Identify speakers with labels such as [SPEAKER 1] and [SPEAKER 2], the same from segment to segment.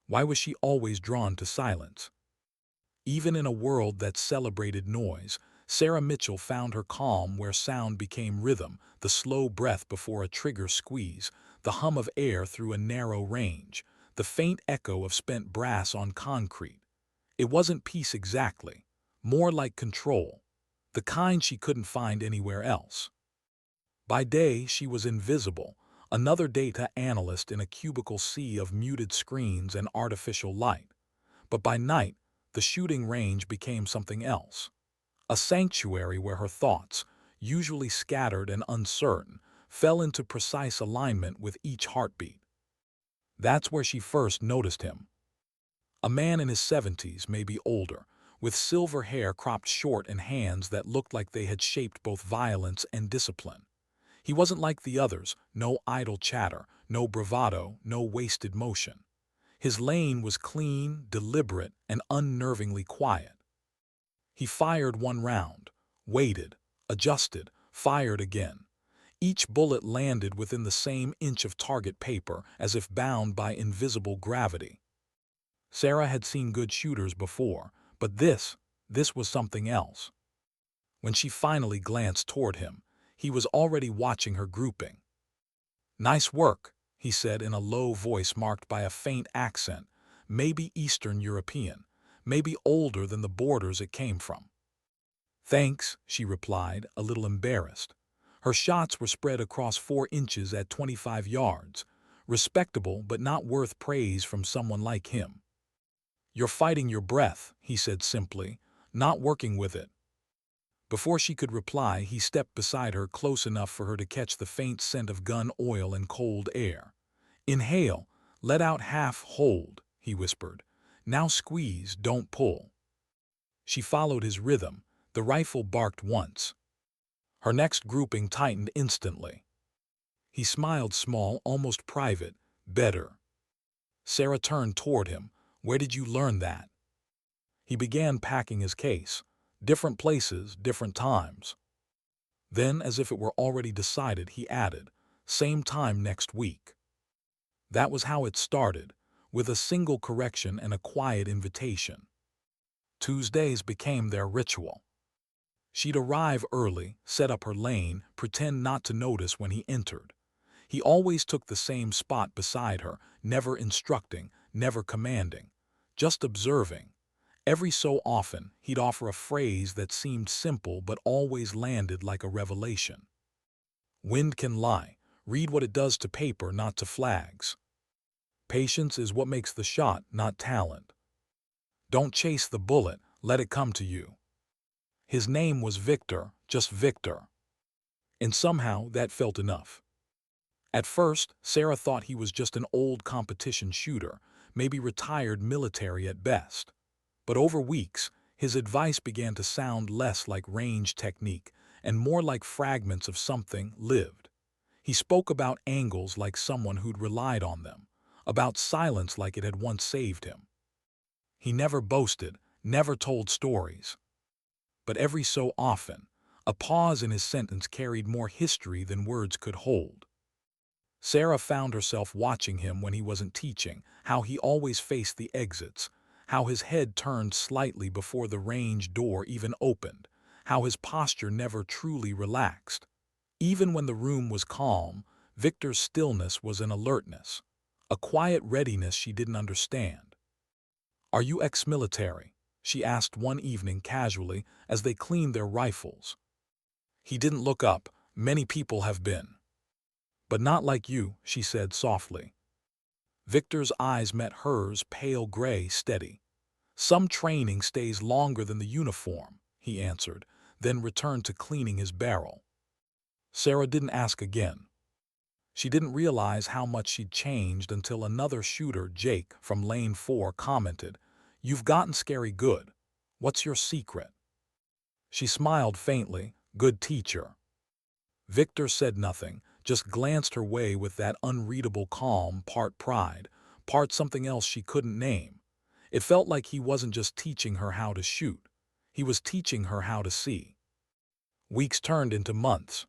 [SPEAKER 1] Why was she always drawn to silence? Even in a world that celebrated noise, Sarah Mitchell found her calm where sound became rhythm, the slow breath before a trigger squeeze, the hum of air through a narrow range, the faint echo of spent brass on concrete. It wasn't peace exactly, more like control, the kind she couldn't find anywhere else. By day, she was invisible, another data analyst in a cubicle sea of muted screens and artificial light. But by night, the shooting range became something else. A sanctuary where her thoughts, usually scattered and uncertain, fell into precise alignment with each heartbeat. That's where she first noticed him. A man in his 70s, maybe older, with silver hair cropped short and hands that looked like they had shaped both violence and discipline. He wasn't like the others, no idle chatter, no bravado, no wasted motion. His lane was clean, deliberate, and unnervingly quiet. He fired one round, waited, adjusted, fired again. Each bullet landed within the same inch of target paper as if bound by invisible gravity. Sarah had seen good shooters before, but this was something else. When she finally glanced toward him, he was already watching her grouping. "Nice work," he said in a low voice marked by a faint accent, maybe Eastern European, maybe older than the borders it came from. "Thanks," she replied, a little embarrassed. Her shots were spread across 4 inches at 25 yards, respectable but not worth praise from someone like him. "You're fighting your breath," he said simply, "not working with it." Before she could reply, he stepped beside her close enough for her to catch the faint scent of gun oil and cold air. "Inhale, let out half, hold," he whispered. "Now squeeze, don't pull." She followed his rhythm. The rifle barked once. Her next grouping tightened instantly. He smiled small, almost private. "Better." Sarah turned toward him. "Where did you learn that?" He began packing his case. Different places, different times. Then, as if it were already decided, he added, "Same time next week." That was how it started, with a single correction and a quiet invitation. Tuesdays became their ritual. She'd arrive early, set up her lane, pretend not to notice when he entered. He always took the same spot beside her, never instructing, never commanding, just observing. Every so often, he'd offer a phrase that seemed simple but always landed like a revelation. "Wind can lie. Read what it does to paper, not to flags. Patience is what makes the shot, not talent. Don't chase the bullet, let it come to you." His name was Victor, just Victor. And somehow that felt enough. At first, Sarah thought he was just an old competition shooter, maybe retired military at best. But over weeks, his advice began to sound less like range technique and more like fragments of something lived. He spoke about angles like someone who'd relied on them, about silence like it had once saved him. He never boasted, never told stories. But every so often, a pause in his sentence carried more history than words could hold. Sarah found herself watching him when he wasn't teaching, how he always faced the exits, how his head turned slightly before the range door even opened, how his posture never truly relaxed. Even when the room was calm, Victor's stillness was an alertness, a quiet readiness she didn't understand. "Are you ex-military?" she asked one evening casually as they cleaned their rifles. He didn't look up. "Many people have been." "But not like you," she said softly. Victor's eyes met hers, pale gray, steady. "Some training stays longer than the uniform," he answered, then returned to cleaning his barrel. Sarah didn't ask again. She didn't realize how much she'd changed until another shooter, Jake, from Lane 4, commented, "You've gotten scary good. What's your secret?" She smiled faintly. "Good teacher." Victor said nothing, just glanced her way with that unreadable calm, part pride, part something else she couldn't name. It felt like he wasn't just teaching her how to shoot. He was teaching her how to see. Weeks turned into months.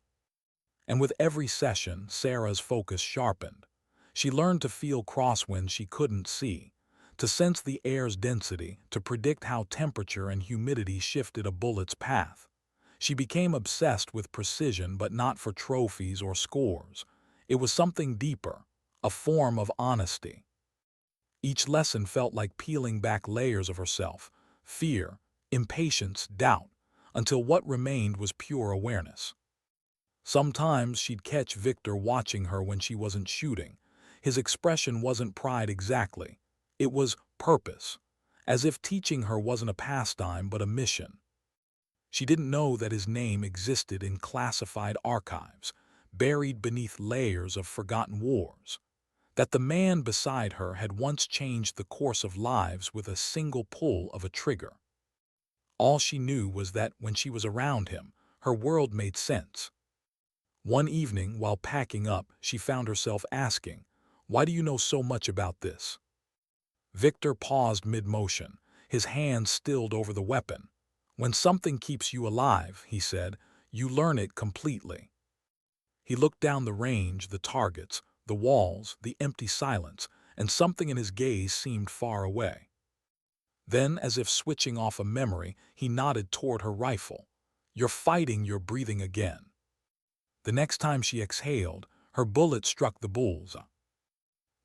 [SPEAKER 1] And with every session, Sarah's focus sharpened. She learned to feel crosswinds she couldn't see, to sense the air's density, to predict how temperature and humidity shifted a bullet's path. She became obsessed with precision, but not for trophies or scores. It was something deeper, a form of honesty. Each lesson felt like peeling back layers of herself, fear, impatience, doubt, until what remained was pure awareness. Sometimes she'd catch Victor watching her when she wasn't shooting. His expression wasn't pride exactly. It was purpose, as if teaching her wasn't a pastime but a mission. She didn't know that his name existed in classified archives, buried beneath layers of forgotten wars. That the man beside her had once changed the course of lives with a single pull of a trigger. All she knew was that when she was around him, her world made sense. One evening, while packing up, she found herself asking, "Why do you know so much about this?" Victor paused mid-motion, his hand stilled over the weapon. "When something keeps you alive," he said, "you learn it completely." He looked down the range, the targets, the walls, the empty silence, and something in his gaze seemed far away. Then, as if switching off a memory, he nodded toward her rifle. "You're fighting, you're breathing again." The next time she exhaled, her bullet struck the bullseye.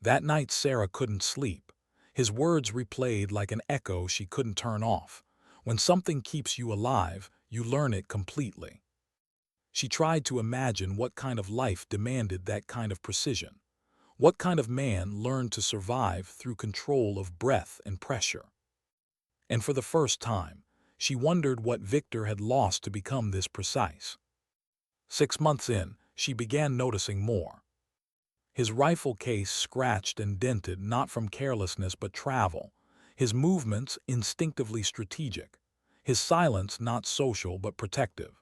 [SPEAKER 1] That night Sarah couldn't sleep. His words replayed like an echo she couldn't turn off. When something keeps you alive, you learn it completely. She tried to imagine what kind of life demanded that kind of precision. What kind of man learned to survive through control of breath and pressure? And for the first time, she wondered what Victor had lost to become this precise. 6 months in, she began noticing more. His rifle case scratched and dented not from carelessness but travel, his movements instinctively strategic, his silence not social but protective.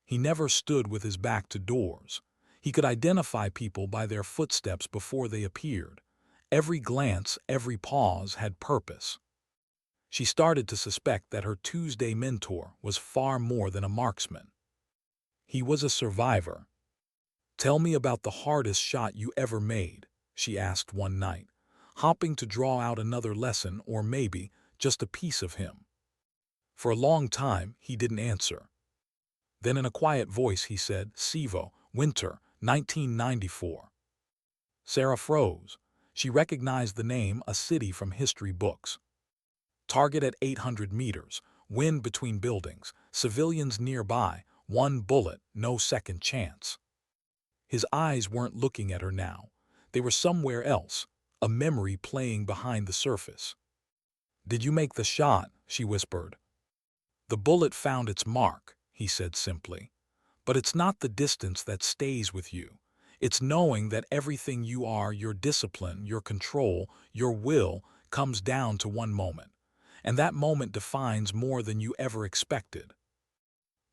[SPEAKER 1] He never stood with his back to doors. He could identify people by their footsteps before they appeared. Every glance, every pause had purpose. She started to suspect that her Tuesday mentor was far more than a marksman. He was a survivor. "Tell me about the hardest shot you ever made," she asked one night, hoping to draw out another lesson or maybe just a piece of him. For a long time, he didn't answer. Then in a quiet voice he said, "Sivo, Winter, 1994. Sarah froze. She recognized the name, a city from history books. Target at 800 meters, wind between buildings, civilians nearby, one bullet, no second chance. His eyes weren't looking at her now. They were somewhere else, a memory playing behind the surface. "Did you make the shot?" she whispered. "The bullet found its mark," he said simply. "But it's not the distance that stays with you. It's knowing that everything you are, your discipline, your control, your will, comes down to one moment. And that moment defines more than you ever expected."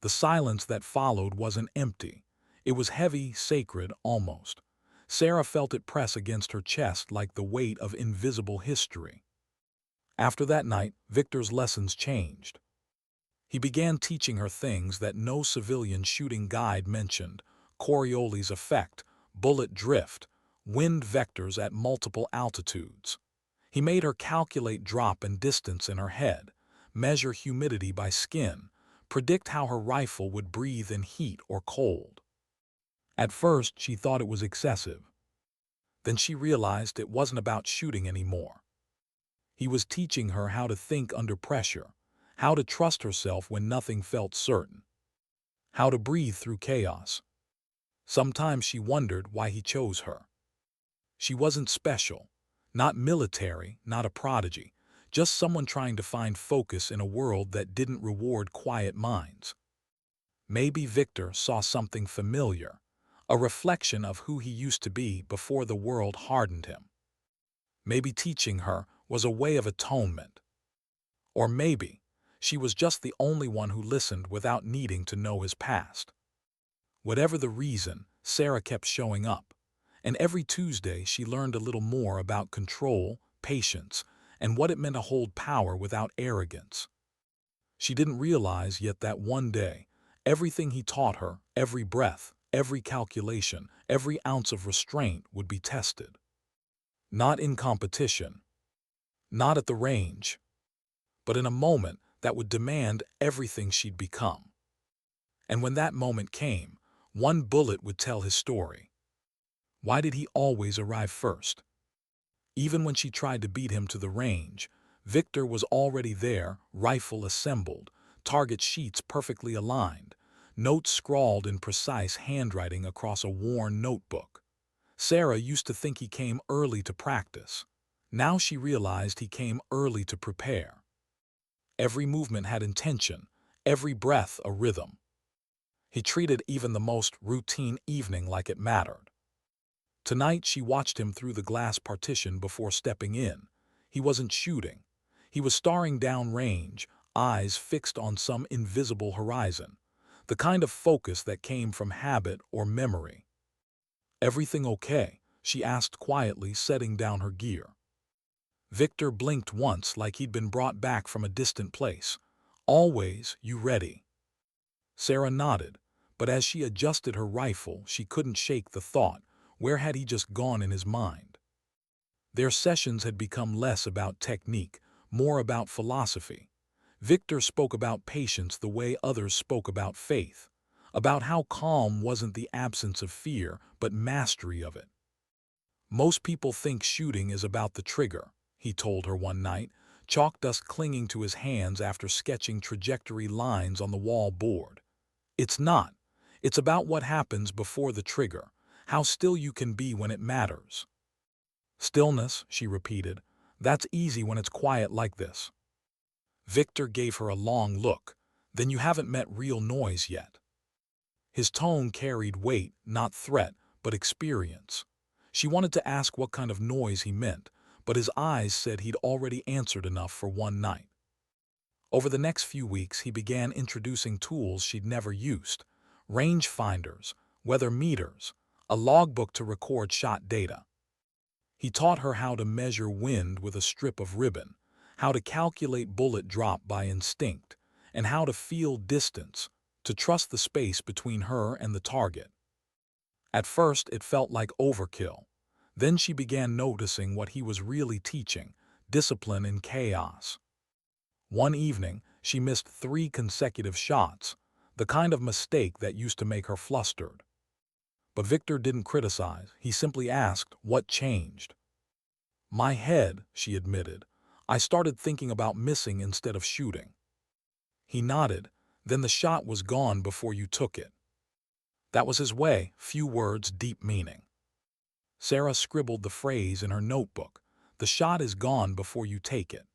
[SPEAKER 1] The silence that followed wasn't empty. It was heavy, sacred, almost. Sarah felt it press against her chest like the weight of invisible history. After that night, Victor's lessons changed. He began teaching her things that no civilian shooting guide mentioned: Coriolis effect, bullet drift, wind vectors at multiple altitudes. He made her calculate drop and distance in her head, measure humidity by skin, predict how her rifle would breathe in heat or cold. At first, she thought it was excessive. Then she realized it wasn't about shooting anymore. He was teaching her how to think under pressure, how to trust herself when nothing felt certain, how to breathe through chaos. Sometimes she wondered why he chose her. She wasn't special, not military, not a prodigy, just someone trying to find focus in a world that didn't reward quiet minds. Maybe Victor saw something familiar, a reflection of who he used to be before the world hardened him. Maybe teaching her was a way of atonement. Or maybe she was just the only one who listened without needing to know his past. Whatever the reason, Sarah kept showing up, and every Tuesday she learned a little more about control, patience, and what it meant to hold power without arrogance. She didn't realize yet that one day, everything he taught her, every breath, every calculation, every ounce of restraint would be tested. Not in competition. Not at the range, but in a moment that would demand everything she'd become. And when that moment came, one bullet would tell his story. Why did he always arrive first? Even when she tried to beat him to the range, Victor was already there, rifle assembled, target sheets perfectly aligned, notes scrawled in precise handwriting across a worn notebook. Sarah used to think he came early to practice. Now she realized he came early to prepare. Every movement had intention, every breath a rhythm. He treated even the most routine evening like it mattered. Tonight she watched him through the glass partition before stepping in. He wasn't shooting. He was staring downrange, eyes fixed on some invisible horizon, the kind of focus that came from habit or memory. "Everything okay?" she asked quietly, setting down her gear. Victor blinked once like he'd been brought back from a distant place. "Always, you ready?" Sarah nodded, but as she adjusted her rifle, she couldn't shake the thought, where had he just gone in his mind? Their sessions had become less about technique, more about philosophy. Victor spoke about patience the way others spoke about faith, about how calm wasn't the absence of fear, but mastery of it. "Most people think shooting is about the trigger," he told her one night, chalk dust clinging to his hands after sketching trajectory lines on the wall board. "It's not. It's about what happens before the trigger, how still you can be when it matters." "Stillness," she repeated. "That's easy when it's quiet like this." Victor gave her a long look. "Then you haven't met real noise yet." His tone carried weight, not threat, but experience. She wanted to ask what kind of noise he meant, but his eyes said he'd already answered enough for one night. Over the next few weeks, he began introducing tools she'd never used: range finders, weather meters, a logbook to record shot data. He taught her how to measure wind with a strip of ribbon, how to calculate bullet drop by instinct, and how to feel distance, to trust the space between her and the target. At first, it felt like overkill. Then she began noticing what he was really teaching: discipline in chaos. One evening, she missed 3 consecutive shots, the kind of mistake that used to make her flustered. But Victor didn't criticize. He simply asked, "What changed?" "My head," she admitted. "I started thinking about missing instead of shooting." He nodded. "Then the shot was gone before you took it." That was his way, few words, deep meaning. Sarah scribbled the phrase in her notebook: "The shot is gone before you take it."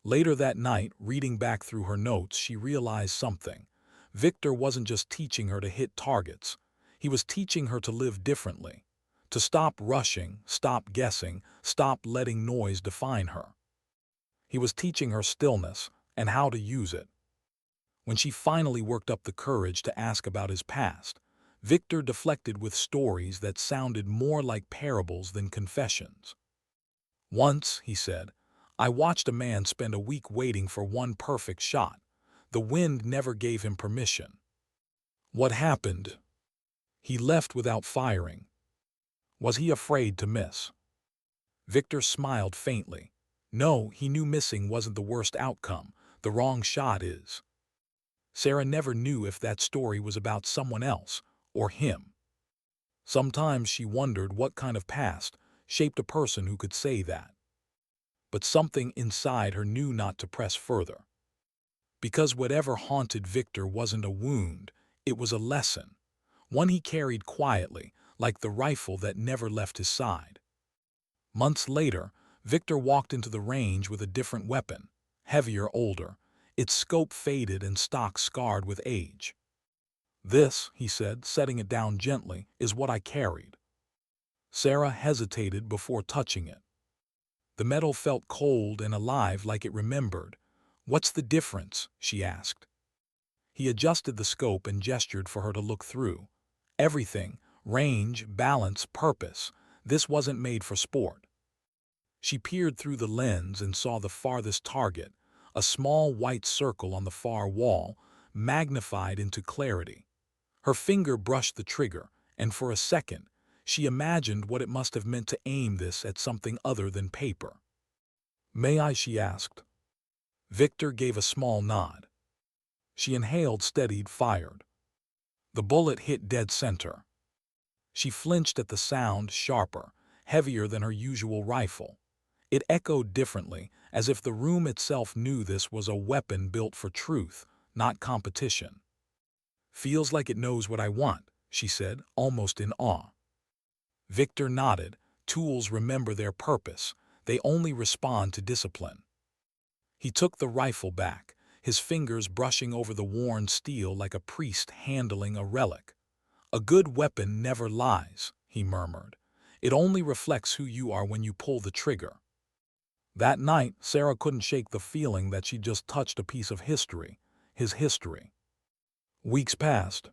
[SPEAKER 1] Later that night, reading back through her notes, she realized something. Victor wasn't just teaching her to hit targets. He was teaching her to live differently, to stop rushing, stop guessing, stop letting noise define her. He was teaching her stillness and how to use it. When she finally worked up the courage to ask about his past, Victor deflected with stories that sounded more like parables than confessions. "Once," he said, "I watched a man spend a week waiting for one perfect shot. The wind never gave him permission." "What happened?" "He left without firing." "Was he afraid to miss?" Victor smiled faintly. "No, he knew missing wasn't the worst outcome. The wrong shot is." Sarah never knew if that story was about someone else or him. Sometimes she wondered what kind of past shaped a person who could say that. But something inside her knew not to press further. Because whatever haunted Victor wasn't a wound, it was a lesson, one he carried quietly, like the rifle that never left his side. Months later, Victor walked into the range with a different weapon, heavier, older, its scope faded and stock scarred with age. "This," he said, setting it down gently, "is what I carried." Sarah hesitated before touching it. The metal felt cold and alive, like it remembered. "What's the difference?" she asked. He adjusted the scope and gestured for her to look through. "Everything: range, balance, purpose. This wasn't made for sport." She peered through the lens and saw the farthest target, a small white circle on the far wall, magnified into clarity. Her finger brushed the trigger, and for a second, she imagined what it must have meant to aim this at something other than paper. "May I?" she asked. Victor gave a small nod. She inhaled, steadied, fired. The bullet hit dead center. She flinched at the sound, sharper, heavier than her usual rifle. It echoed differently, as if the room itself knew this was a weapon built for truth, not competition. "Feels like it knows what I want," she said, almost in awe. Victor nodded. Tools remember their purpose. They only respond to discipline. He took the rifle back, his fingers brushing over the worn steel like a priest handling a relic. "A good weapon never lies," he murmured. "It only reflects who you are when you pull the trigger." That night, Sarah couldn't shake the feeling that she'd just touched a piece of history, his history. Weeks passed.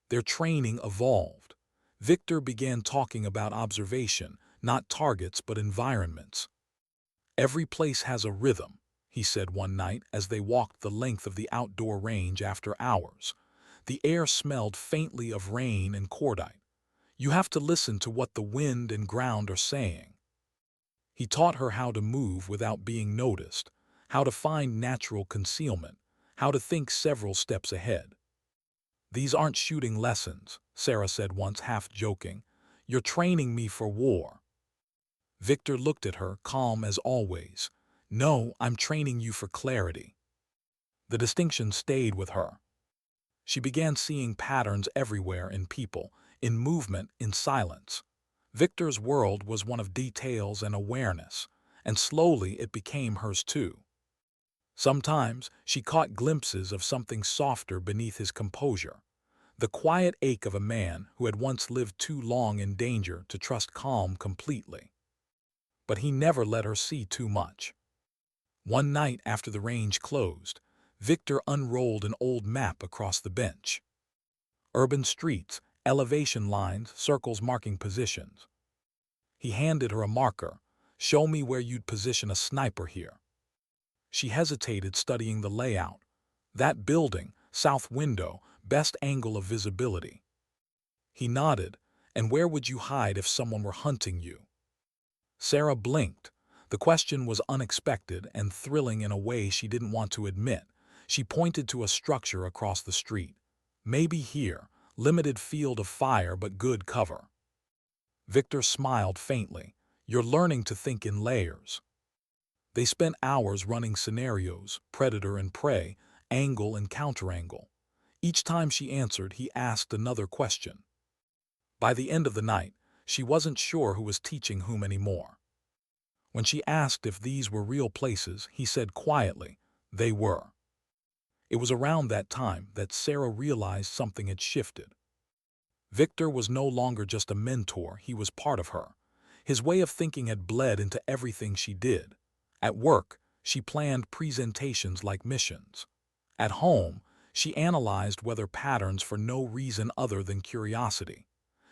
[SPEAKER 1] Their training evolved. Victor began talking about observation, not targets but environments. "Every place has a rhythm," he said one night as they walked the length of the outdoor range after hours. The air smelled faintly of rain and cordite. "You have to listen to what the wind and ground are saying." He taught her how to move without being noticed, how to find natural concealment, how to think several steps ahead. "These aren't shooting lessons," Sarah said once, half joking. "You're training me for war." Victor looked at her, calm as always. "No, I'm training you for clarity." The distinction stayed with her. She began seeing patterns everywhere, in people, in movement, in silence. Victor's world was one of details and awareness, and slowly it became hers too. Sometimes she caught glimpses of something softer beneath his composure, the quiet ache of a man who had once lived too long in danger to trust calm completely. But he never let her see too much. One night after the range closed, Victor unrolled an old map across the bench. Urban streets, elevation lines, circles marking positions. He handed her a marker. "Show me where you'd position a sniper here." She hesitated, studying the layout. "That building, south window, best angle of visibility." He nodded. "And where would you hide if someone were hunting you?" Sarah blinked. The question was unexpected and thrilling in a way she didn't want to admit. She pointed to a structure across the street. "Maybe here, limited field of fire but good cover." Victor smiled faintly. "You're learning to think in layers." They spent hours running scenarios, predator and prey, angle and counterangle. Each time she answered, he asked another question. By the end of the night, she wasn't sure who was teaching whom anymore. When she asked if these were real places, he said quietly, "They were." It was around that time that Sarah realized something had shifted. Victor was no longer just a mentor, he was part of her. His way of thinking had bled into everything she did. At work, she planned presentations like missions. At home, she analyzed weather patterns for no reason other than curiosity.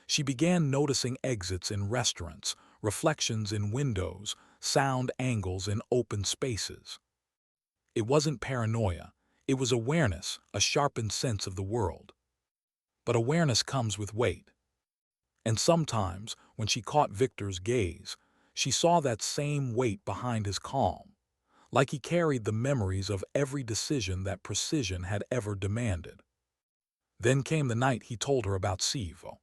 [SPEAKER 1] She began noticing exits in restaurants, reflections in windows, sound angles in open spaces. It wasn't paranoia. It was awareness, a sharpened sense of the world. But awareness comes with weight. And sometimes, when she caught Victor's gaze, she saw that same weight behind his calm, like he carried the memories of every decision that precision had ever demanded. Then came the night he told her about Sivo.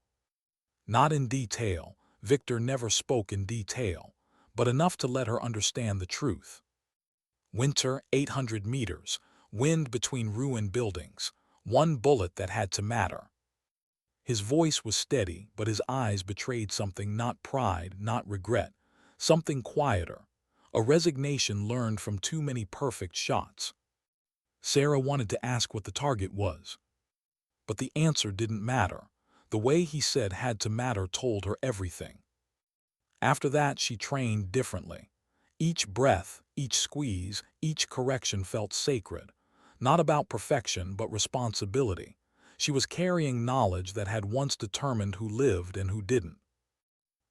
[SPEAKER 1] Not in detail, Victor never spoke in detail, but enough to let her understand the truth. Winter, 800 meters, wind between ruined buildings, one bullet that had to matter. His voice was steady, but his eyes betrayed something, not pride, not regret, something quieter, a resignation learned from too many perfect shots. Sarah wanted to ask what the target was. But the answer didn't matter. The way he said had to matter told her everything. After that, she trained differently. Each breath, each squeeze, each correction felt sacred. Not about perfection, but responsibility. She was carrying knowledge that had once determined who lived and who didn't.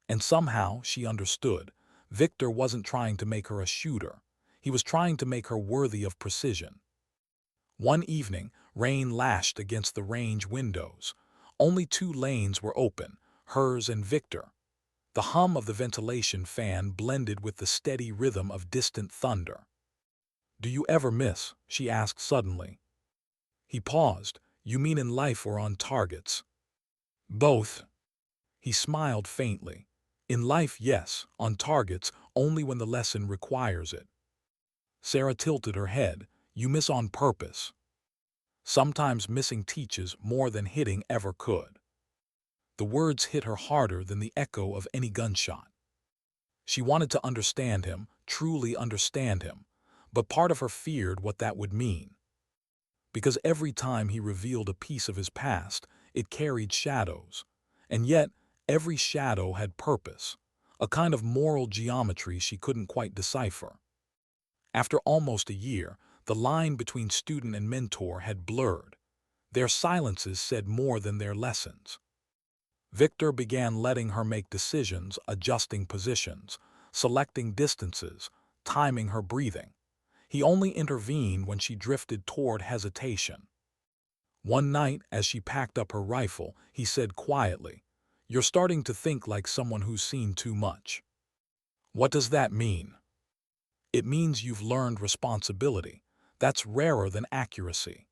[SPEAKER 1] And somehow she understood. Victor wasn't trying to make her a shooter. He was trying to make her worthy of precision. One evening, rain lashed against the range windows. Only two lanes were open, hers and Victor. The hum of the ventilation fan blended with the steady rhythm of distant thunder. "Do you ever miss?" she asked suddenly. He paused. "You mean in life or on targets?" "Both." He smiled faintly. "In life, yes. On targets, only when the lesson requires it." Sarah tilted her head. "You miss on purpose." "Sometimes missing teaches more than hitting ever could." The words hit her harder than the echo of any gunshot. She wanted to understand him, truly understand him, but part of her feared what that would mean. Because every time he revealed a piece of his past, it carried shadows. And yet, every shadow had purpose, a kind of moral geometry she couldn't quite decipher. After almost a year, the line between student and mentor had blurred. Their silences said more than their lessons. Victor began letting her make decisions, adjusting positions, selecting distances, timing her breathing. He only intervened when she drifted toward hesitation. One night, as she packed up her rifle, he said quietly, "You're starting to think like someone who's seen too much." "What does that mean?" "It means you've learned responsibility. That's rarer than accuracy."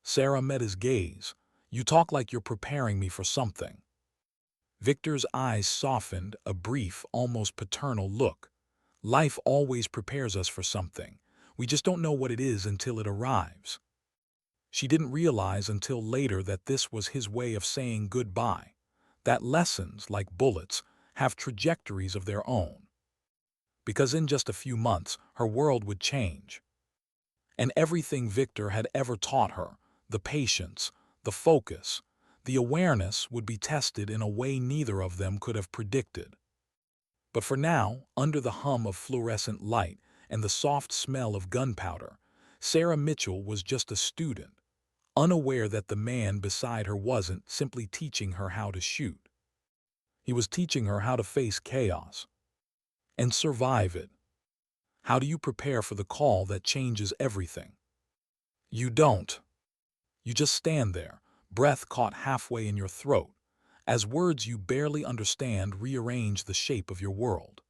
[SPEAKER 1] Sarah met his gaze. "You talk like you're preparing me for something." Victor's eyes softened, a brief, almost paternal look. "Life always prepares us for something. We just don't know what it is until it arrives." She didn't realize until later that this was his way of saying goodbye, that lessons, like bullets, have trajectories of their own. Because in just a few months, her world would change. And everything Victor had ever taught her, the patience, the focus, the awareness, would be tested in a way neither of them could have predicted. But for now, under the hum of fluorescent light and the soft smell of gunpowder, Sarah Mitchell was just a student, unaware that the man beside her wasn't simply teaching her how to shoot. He was teaching her how to face chaos and survive it. How do you prepare for the call that changes everything? You don't. You just stand there, breath caught halfway in your throat, as words you barely understand rearrange the shape of your world.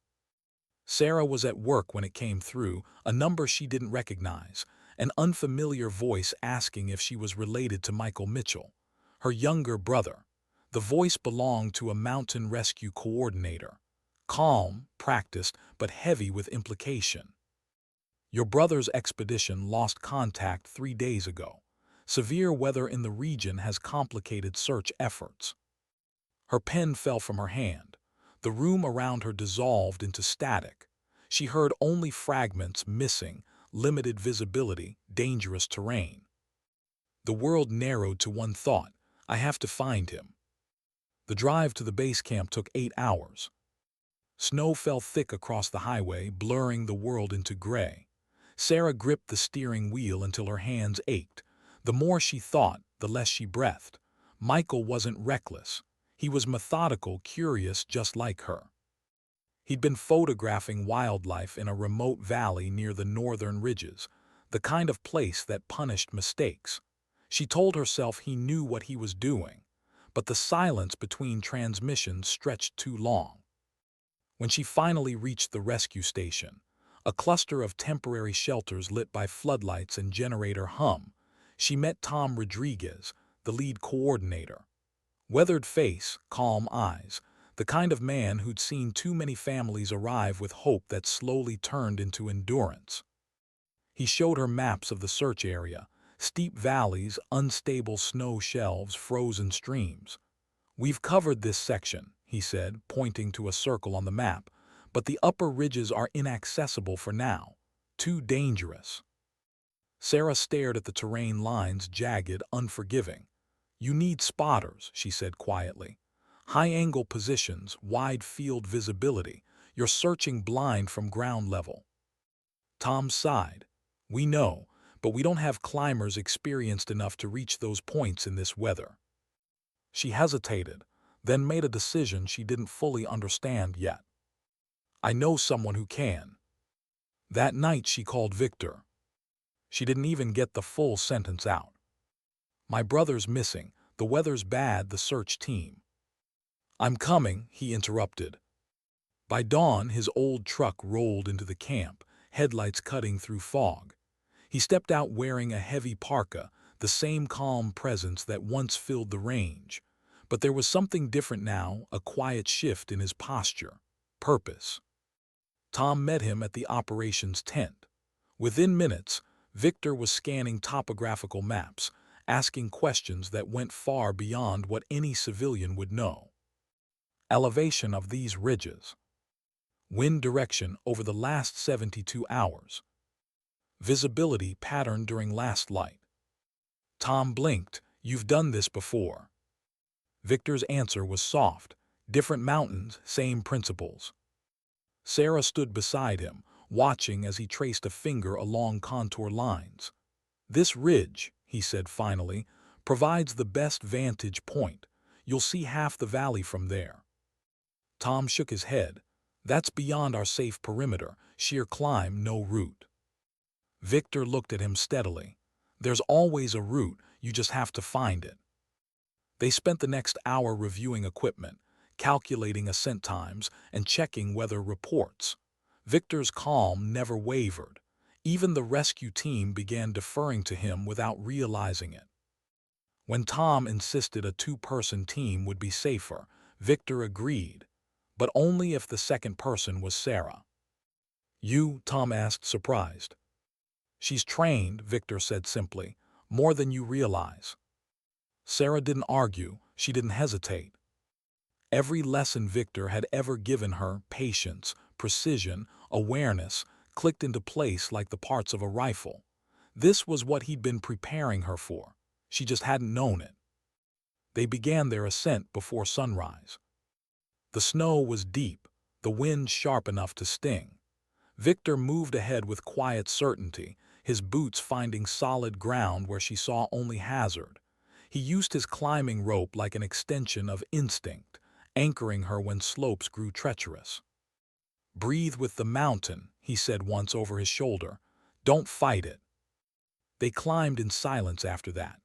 [SPEAKER 1] Sarah was at work when it came through, a number she didn't recognize, an unfamiliar voice asking if she was related to Michael Mitchell, her younger brother. The voice belonged to a mountain rescue coordinator, calm, practiced, but heavy with implication. "Your brother's expedition lost contact 3 days ago. Severe weather in the region has complicated search efforts." Her pen fell from her hand. The room around her dissolved into static. She heard only fragments: missing, limited visibility, dangerous terrain. The world narrowed to one thought: I have to find him. The drive to the base camp took 8 hours. Snow fell thick across the highway, blurring the world into gray. Sarah gripped the steering wheel until her hands ached. The more she thought, the less she breathed. Michael wasn't reckless. He was methodical, curious, just like her. He'd been photographing wildlife in a remote valley near the northern ridges, the kind of place that punished mistakes. She told herself he knew what he was doing, but the silence between transmissions stretched too long. When she finally reached the rescue station, a cluster of temporary shelters lit by floodlights and generator hum, she met Tom Rodriguez, the lead coordinator. Weathered face, calm eyes, the kind of man who'd seen too many families arrive with hope that slowly turned into endurance. He showed her maps of the search area: steep valleys, unstable snow shelves, frozen streams. "We've covered this section," he said, pointing to a circle on the map, "but the upper ridges are inaccessible for now. Too dangerous." Sarah stared at the terrain lines, jagged, unforgiving. "You need spotters," she said quietly. "High-angle positions, wide field visibility. You're searching blind from ground level." Tom sighed. "We know, but we don't have climbers experienced enough to reach those points in this weather." She hesitated, then made a decision she didn't fully understand yet. "I know someone who can." That night she called Victor. She didn't even get the full sentence out. "My brother's missing. The weather's bad, the search team." "I'm coming," he interrupted. By dawn, his old truck rolled into the camp, headlights cutting through fog. He stepped out wearing a heavy parka, the same calm presence that once filled the range. But there was something different now, a quiet shift in his posture. Purpose. Tom met him at the operations tent. Within minutes, Victor was scanning topographical maps, asking questions that went far beyond what any civilian would know. Elevation of these ridges. Wind direction over the last 72 hours. Visibility pattern during last light. Tom blinked. You've done this before. Victor's answer was soft. Different mountains, same principles. Sarah stood beside him, watching as he traced a finger along contour lines. This ridge, he said finally, provides the best vantage point. You'll see half the valley from there. Tom shook his head. That's beyond our safe perimeter, sheer climb, no route. Victor looked at him steadily. There's always a route, you just have to find it. They spent the next hour reviewing equipment, calculating ascent times, and checking weather reports. Victor's calm never wavered. Even the rescue team began deferring to him without realizing it. When Tom insisted a two-person team would be safer, Victor agreed, but only if the second person was Sarah. You, Tom asked, surprised. She's trained, Victor said simply, more than you realize. Sarah didn't argue, she didn't hesitate. Every lesson Victor had ever given her, patience, precision, awareness, clicked into place like the parts of a rifle. This was what he'd been preparing her for. She just hadn't known it. They began their ascent before sunrise. The snow was deep, the wind sharp enough to sting. Victor moved ahead with quiet certainty, his boots finding solid ground where she saw only hazard. He used his climbing rope like an extension of instinct, anchoring her when slopes grew treacherous. Breathe with the mountain, he said once over his shoulder. Don't fight it. They climbed in silence after that.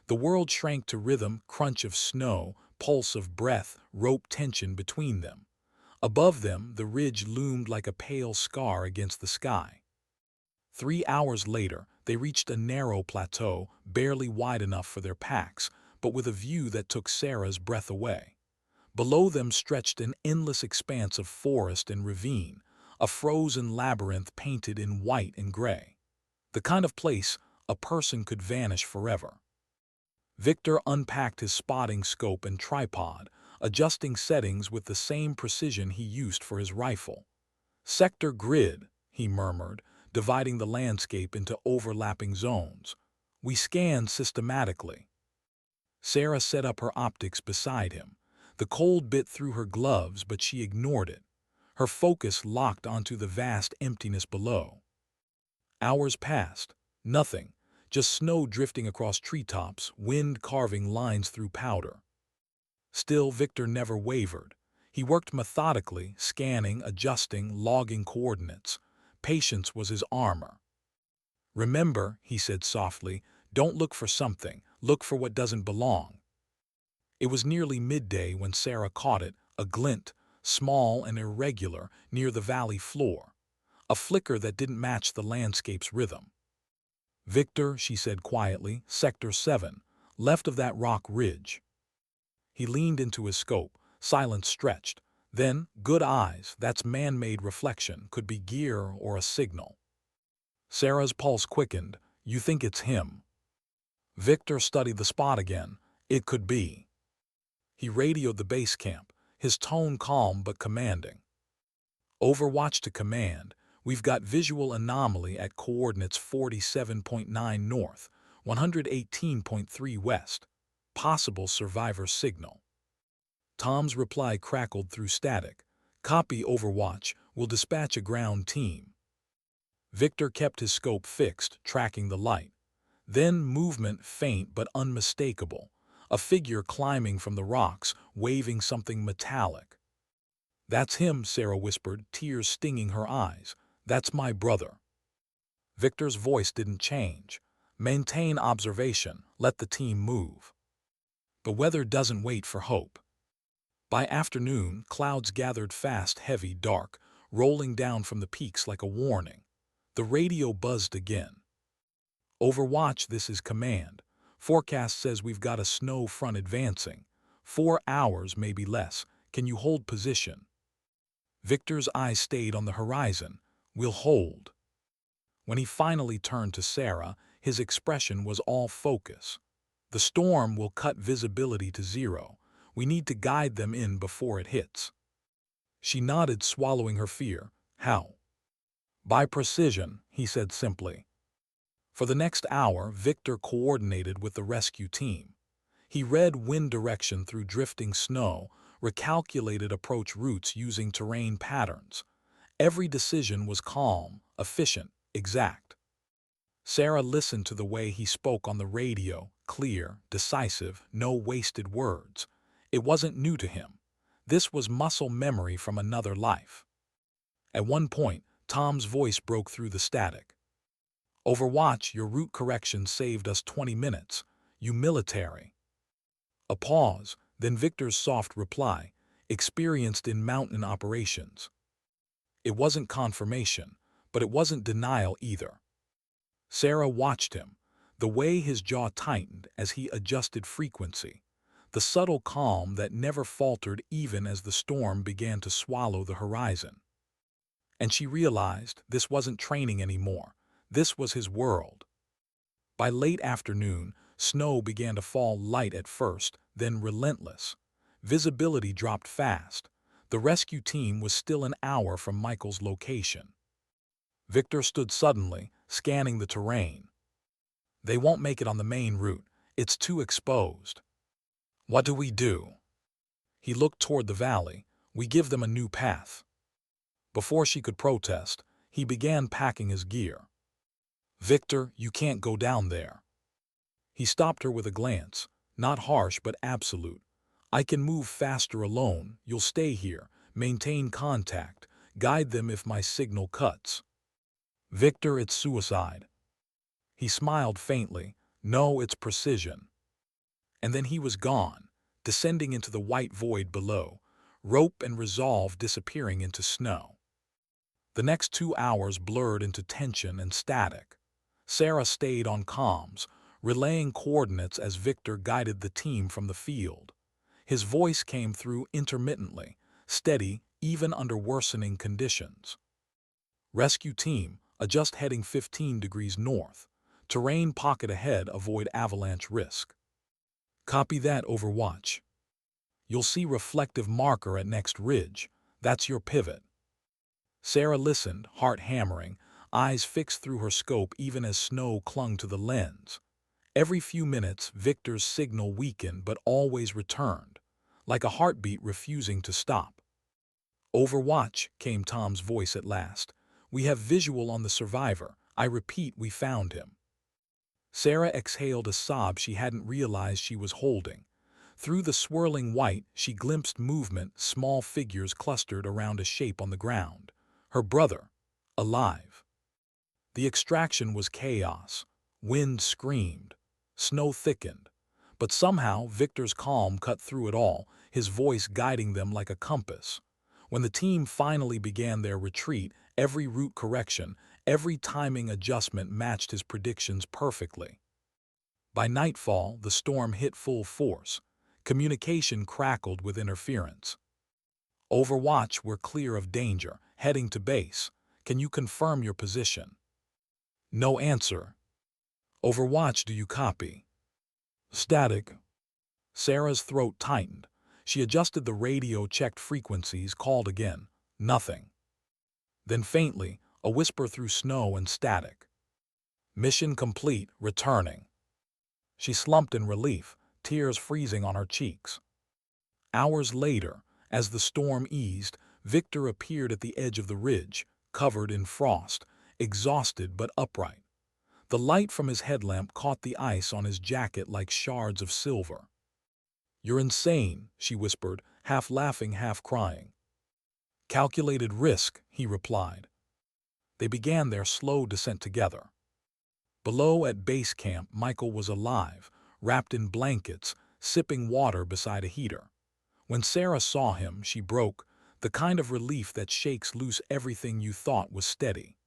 [SPEAKER 1] The world shrank to rhythm, crunch of snow, pulse of breath, rope tension between them. Above them, the ridge loomed like a pale scar against the sky. 3 hours later, they reached a narrow plateau, barely wide enough for their packs, but with a view that took Sarah's breath away. Below them stretched an endless expanse of forest and ravine, a frozen labyrinth painted in white and gray. The kind of place a person could vanish forever. Victor unpacked his spotting scope and tripod, adjusting settings with the same precision he used for his rifle. Sector grid, he murmured, dividing the landscape into overlapping zones. We scanned systematically. Sarah set up her optics beside him. The cold bit through her gloves, but she ignored it. Her focus locked onto the vast emptiness below. Hours passed. Nothing. Just snow drifting across treetops, wind carving lines through powder. Still, Victor never wavered. He worked methodically, scanning, adjusting, logging coordinates. Patience was his armor. Remember, he said softly, don't look for something, look for what doesn't belong. It was nearly midday when Sarah caught it, a glint, small and irregular, near the valley floor. A flicker that didn't match the landscape's rhythm. Victor, she said quietly, Sector 7, left of that rock ridge. He leaned into his scope, silence stretched. Then, good eyes, that's man-made reflection, could be gear or a signal. Sarah's pulse quickened. You think it's him? Victor studied the spot again. It could be. He radioed the base camp, his tone calm but commanding. Overwatch to command. We've got visual anomaly at coordinates 47.9 north, 118.3 west. Possible survivor signal. Tom's reply crackled through static. Copy Overwatch, we'll dispatch a ground team. Victor kept his scope fixed, tracking the light. Then movement faint but unmistakable. A figure climbing from the rocks, waving something metallic. That's him, Sarah whispered, tears stinging her eyes. That's my brother. Victor's voice didn't change. Maintain observation, let the team move. The weather doesn't wait for hope. By afternoon, clouds gathered fast, heavy, dark, rolling down from the peaks like a warning. The radio buzzed again. Overwatch, this is command. Forecast says we've got a snow front advancing. 4 hours, maybe less. Can you hold position? Victor's eyes stayed on the horizon. We'll hold. When he finally turned to Sarah, his expression was all focus. The storm will cut visibility to zero. We need to guide them in before it hits. She nodded, swallowing her fear. How? By precision, he said simply. For the next hour, Victor coordinated with the rescue team. He read wind direction through drifting snow, recalculated approach routes using terrain patterns. Every decision was calm, efficient, exact. Sarah listened to the way he spoke on the radio, clear, decisive, no wasted words. It wasn't new to him. This was muscle memory from another life. At one point, Tom's voice broke through the static. Overwatch, your route correction saved us 20 minutes. You military. A pause, then Victor's soft reply, experienced in mountain operations. It wasn't confirmation, but it wasn't denial either. Sarah watched him, the way his jaw tightened as he adjusted frequency, the subtle calm that never faltered even as the storm began to swallow the horizon. And she realized this wasn't training anymore. This was his world. By late afternoon, snow began to fall, light at first, then relentless. Visibility dropped fast. The rescue team was still an hour from Michael's location. Victor stood suddenly, scanning the terrain. They won't make it on the main route. It's too exposed. What do we do? He looked toward the valley. We give them a new path. Before she could protest, he began packing his gear. Victor, you can't go down there. He stopped her with a glance, not harsh but absolute. I can move faster alone. You'll stay here, maintain contact, guide them if my signal cuts. Victor, it's suicide. He smiled faintly. No, it's precision. And then he was gone, descending into the white void below, rope and resolve disappearing into snow. The next 2 hours blurred into tension and static. Sarah stayed on comms, relaying coordinates as Victor guided the team from the field. His voice came through intermittently, steady even under worsening conditions. Rescue team, adjust heading 15 degrees north. Terrain pocket ahead, avoid avalanche risk. Copy that, Overwatch. You'll see reflective marker at next ridge. That's your pivot. Sarah listened, heart hammering, eyes fixed through her scope even as snow clung to the lens. Every few minutes, Victor's signal weakened but always returned, like a heartbeat refusing to stop. Overwatch, came Tom's voice at last. We have visual on the survivor. I repeat, we found him. Sarah exhaled a sob she hadn't realized she was holding. Through the swirling white, she glimpsed movement, small figures clustered around a shape on the ground. Her brother, alive. The extraction was chaos. Wind screamed. Snow thickened. But somehow Victor's calm cut through it all, his voice guiding them like a compass. When the team finally began their retreat, every route correction, every timing adjustment matched his predictions perfectly. By nightfall, the storm hit full force. Communication crackled with interference. Overwatch, we're clear of danger, heading to base. Can you confirm your position? No answer. Overwatch, do you copy? Static. Sarah's throat tightened. She adjusted the radio, checked frequencies, called again. Nothing. Then faintly, a whisper through snow and static. Mission complete, returning. She slumped in relief, tears freezing on her cheeks. Hours later, as the storm eased, Victor appeared at the edge of the ridge, covered in frost, exhausted but upright. The light from his headlamp caught the ice on his jacket like shards of silver. You're insane, she whispered, half laughing, half crying. Calculated risk, he replied. They began their slow descent together. Below at base camp, Michael was alive, wrapped in blankets, sipping water beside a heater. When Sarah saw him, she broke, the kind of relief that shakes loose everything you thought was steady.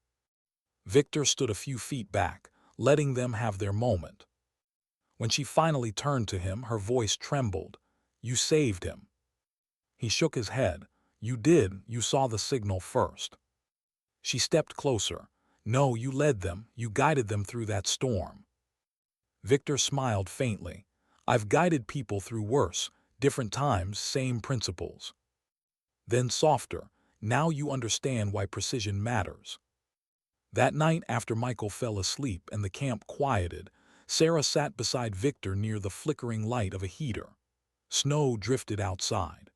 [SPEAKER 1] Victor stood a few feet back, letting them have their moment. When she finally turned to him, her voice trembled. "You saved him." He shook his head. "You did, you saw the signal first." She stepped closer. "No, you led them, you guided them through that storm." Victor smiled faintly. "I've guided people through worse, different times, same principles." Then softer, "Now you understand why precision matters." That night after Michael fell asleep and the camp quieted, Sarah sat beside Victor near the flickering light of a heater. Snow drifted outside.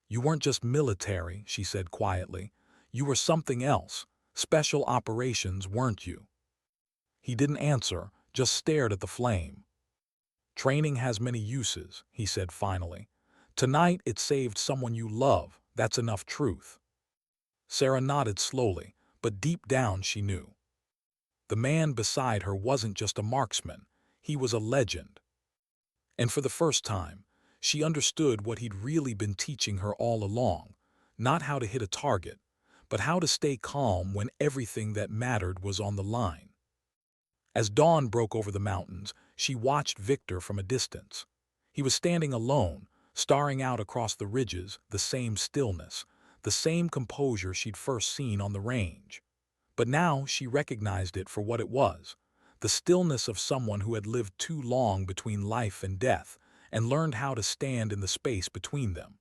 [SPEAKER 1] "You weren't just military," she said quietly. "You were something else. Special operations, weren't you?" He didn't answer, just stared at the flame. "Training has many uses," he said finally. "Tonight it saved someone you love. That's enough truth." Sarah nodded slowly, but deep down she knew. The man beside her wasn't just a marksman, he was a legend. And for the first time, she understood what he'd really been teaching her all along, not how to hit a target, but how to stay calm when everything that mattered was on the line. As dawn broke over the mountains, she watched Victor from a distance. He was standing alone, staring out across the ridges, the same stillness, the same composure she'd first seen on the range. But now she recognized it for what it was, the stillness of someone who had lived too long between life and death and learned how to stand in the space between them.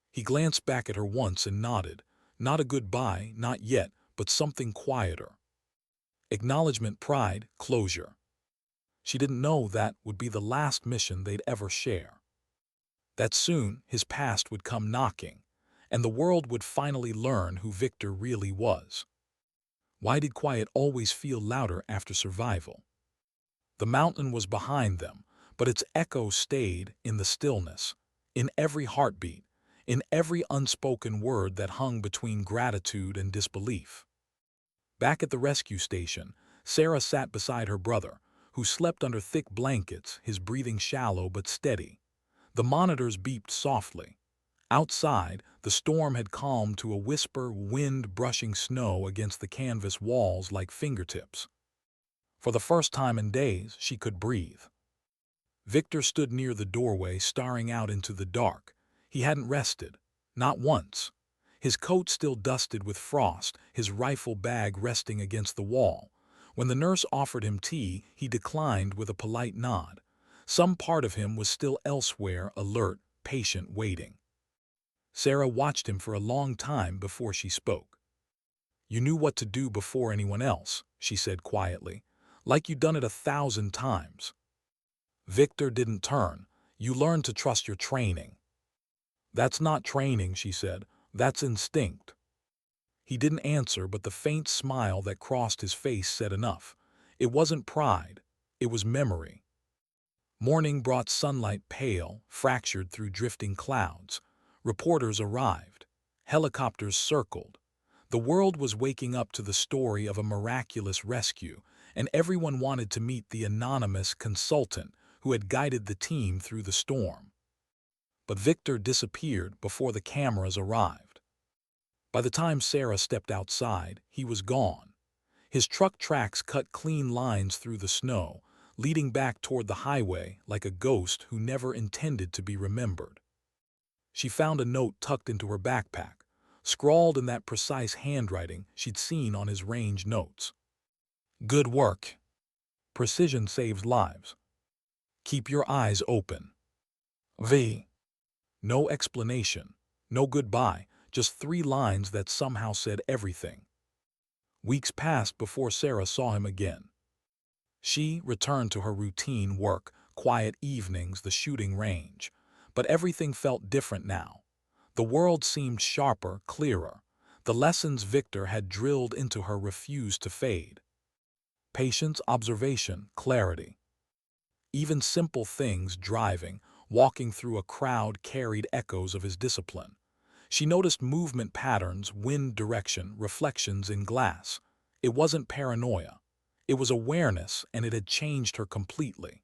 [SPEAKER 1] He glanced back at her once and nodded, not a goodbye, not yet, but something quieter. Acknowledgement, pride, closure. She didn't know that would be the last mission they'd ever share. That soon his past would come knocking, and the world would finally learn who Victor really was. Why did quiet always feel louder after survival? The mountain was behind them, but its echo stayed in the stillness, in every heartbeat, in every unspoken word that hung between gratitude and disbelief. Back at the rescue station, Sarah sat beside her brother, who slept under thick blankets, his breathing shallow but steady. The monitors beeped softly. Outside, the storm had calmed to a whisper, wind brushing snow against the canvas walls like fingertips. For the first time in days, she could breathe. Victor stood near the doorway, staring out into the dark. He hadn't rested, not once. His coat still dusted with frost, his rifle bag resting against the wall. When the nurse offered him tea, he declined with a polite nod. Some part of him was still elsewhere, alert, patient, waiting. Sarah watched him for a long time before she spoke. "You knew what to do before anyone else," she said quietly, "like you'd done it 1,000 times." Victor didn't turn. "You learned to trust your training." "That's not training," she said. "That's instinct." He didn't answer, but the faint smile that crossed his face said enough. It wasn't pride. It was memory. Morning brought sunlight, pale, fractured through drifting clouds. Reporters arrived. Helicopters circled. The world was waking up to the story of a miraculous rescue, and everyone wanted to meet the anonymous consultant who had guided the team through the storm. But Victor disappeared before the cameras arrived. By the time Sarah stepped outside, he was gone. His truck tracks cut clean lines through the snow, leading back toward the highway like a ghost who never intended to be remembered. She found a note tucked into her backpack, scrawled in that precise handwriting she'd seen on his range notes. "Good work. Precision saves lives. Keep your eyes open. V." No explanation, no goodbye, just 3 lines that somehow said everything. Weeks passed before Sarah saw him again. She returned to her routine work, quiet evenings, the shooting range. But everything felt different now. The world seemed sharper, clearer. The lessons Victor had drilled into her refused to fade. Patience, observation, clarity. Even simple things, driving, walking through a crowd, carried echoes of his discipline. She noticed movement patterns, wind direction, reflections in glass. It wasn't paranoia. It was awareness, and it had changed her completely.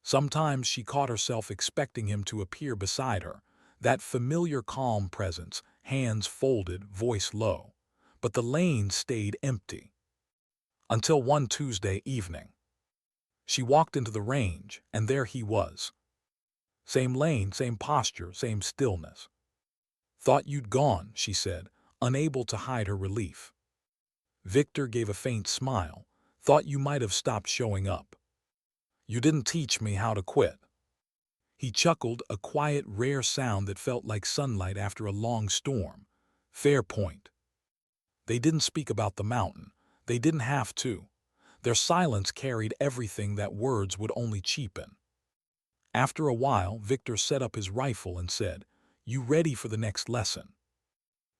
[SPEAKER 1] Sometimes she caught herself expecting him to appear beside her, that familiar calm presence, hands folded, voice low. But the lane stayed empty. Until one Tuesday evening. She walked into the range, and there he was. Same lane, same posture, same stillness. "Thought you'd gone," she said, unable to hide her relief. Victor gave a faint smile. "Thought you might have stopped showing up. You didn't teach me how to quit." He chuckled, a quiet, rare sound that felt like sunlight after a long storm. "Fair point." They didn't speak about the mountain. They didn't have to. Their silence carried everything that words would only cheapen. After a while, Victor set up his rifle and said, "You ready for the next lesson?"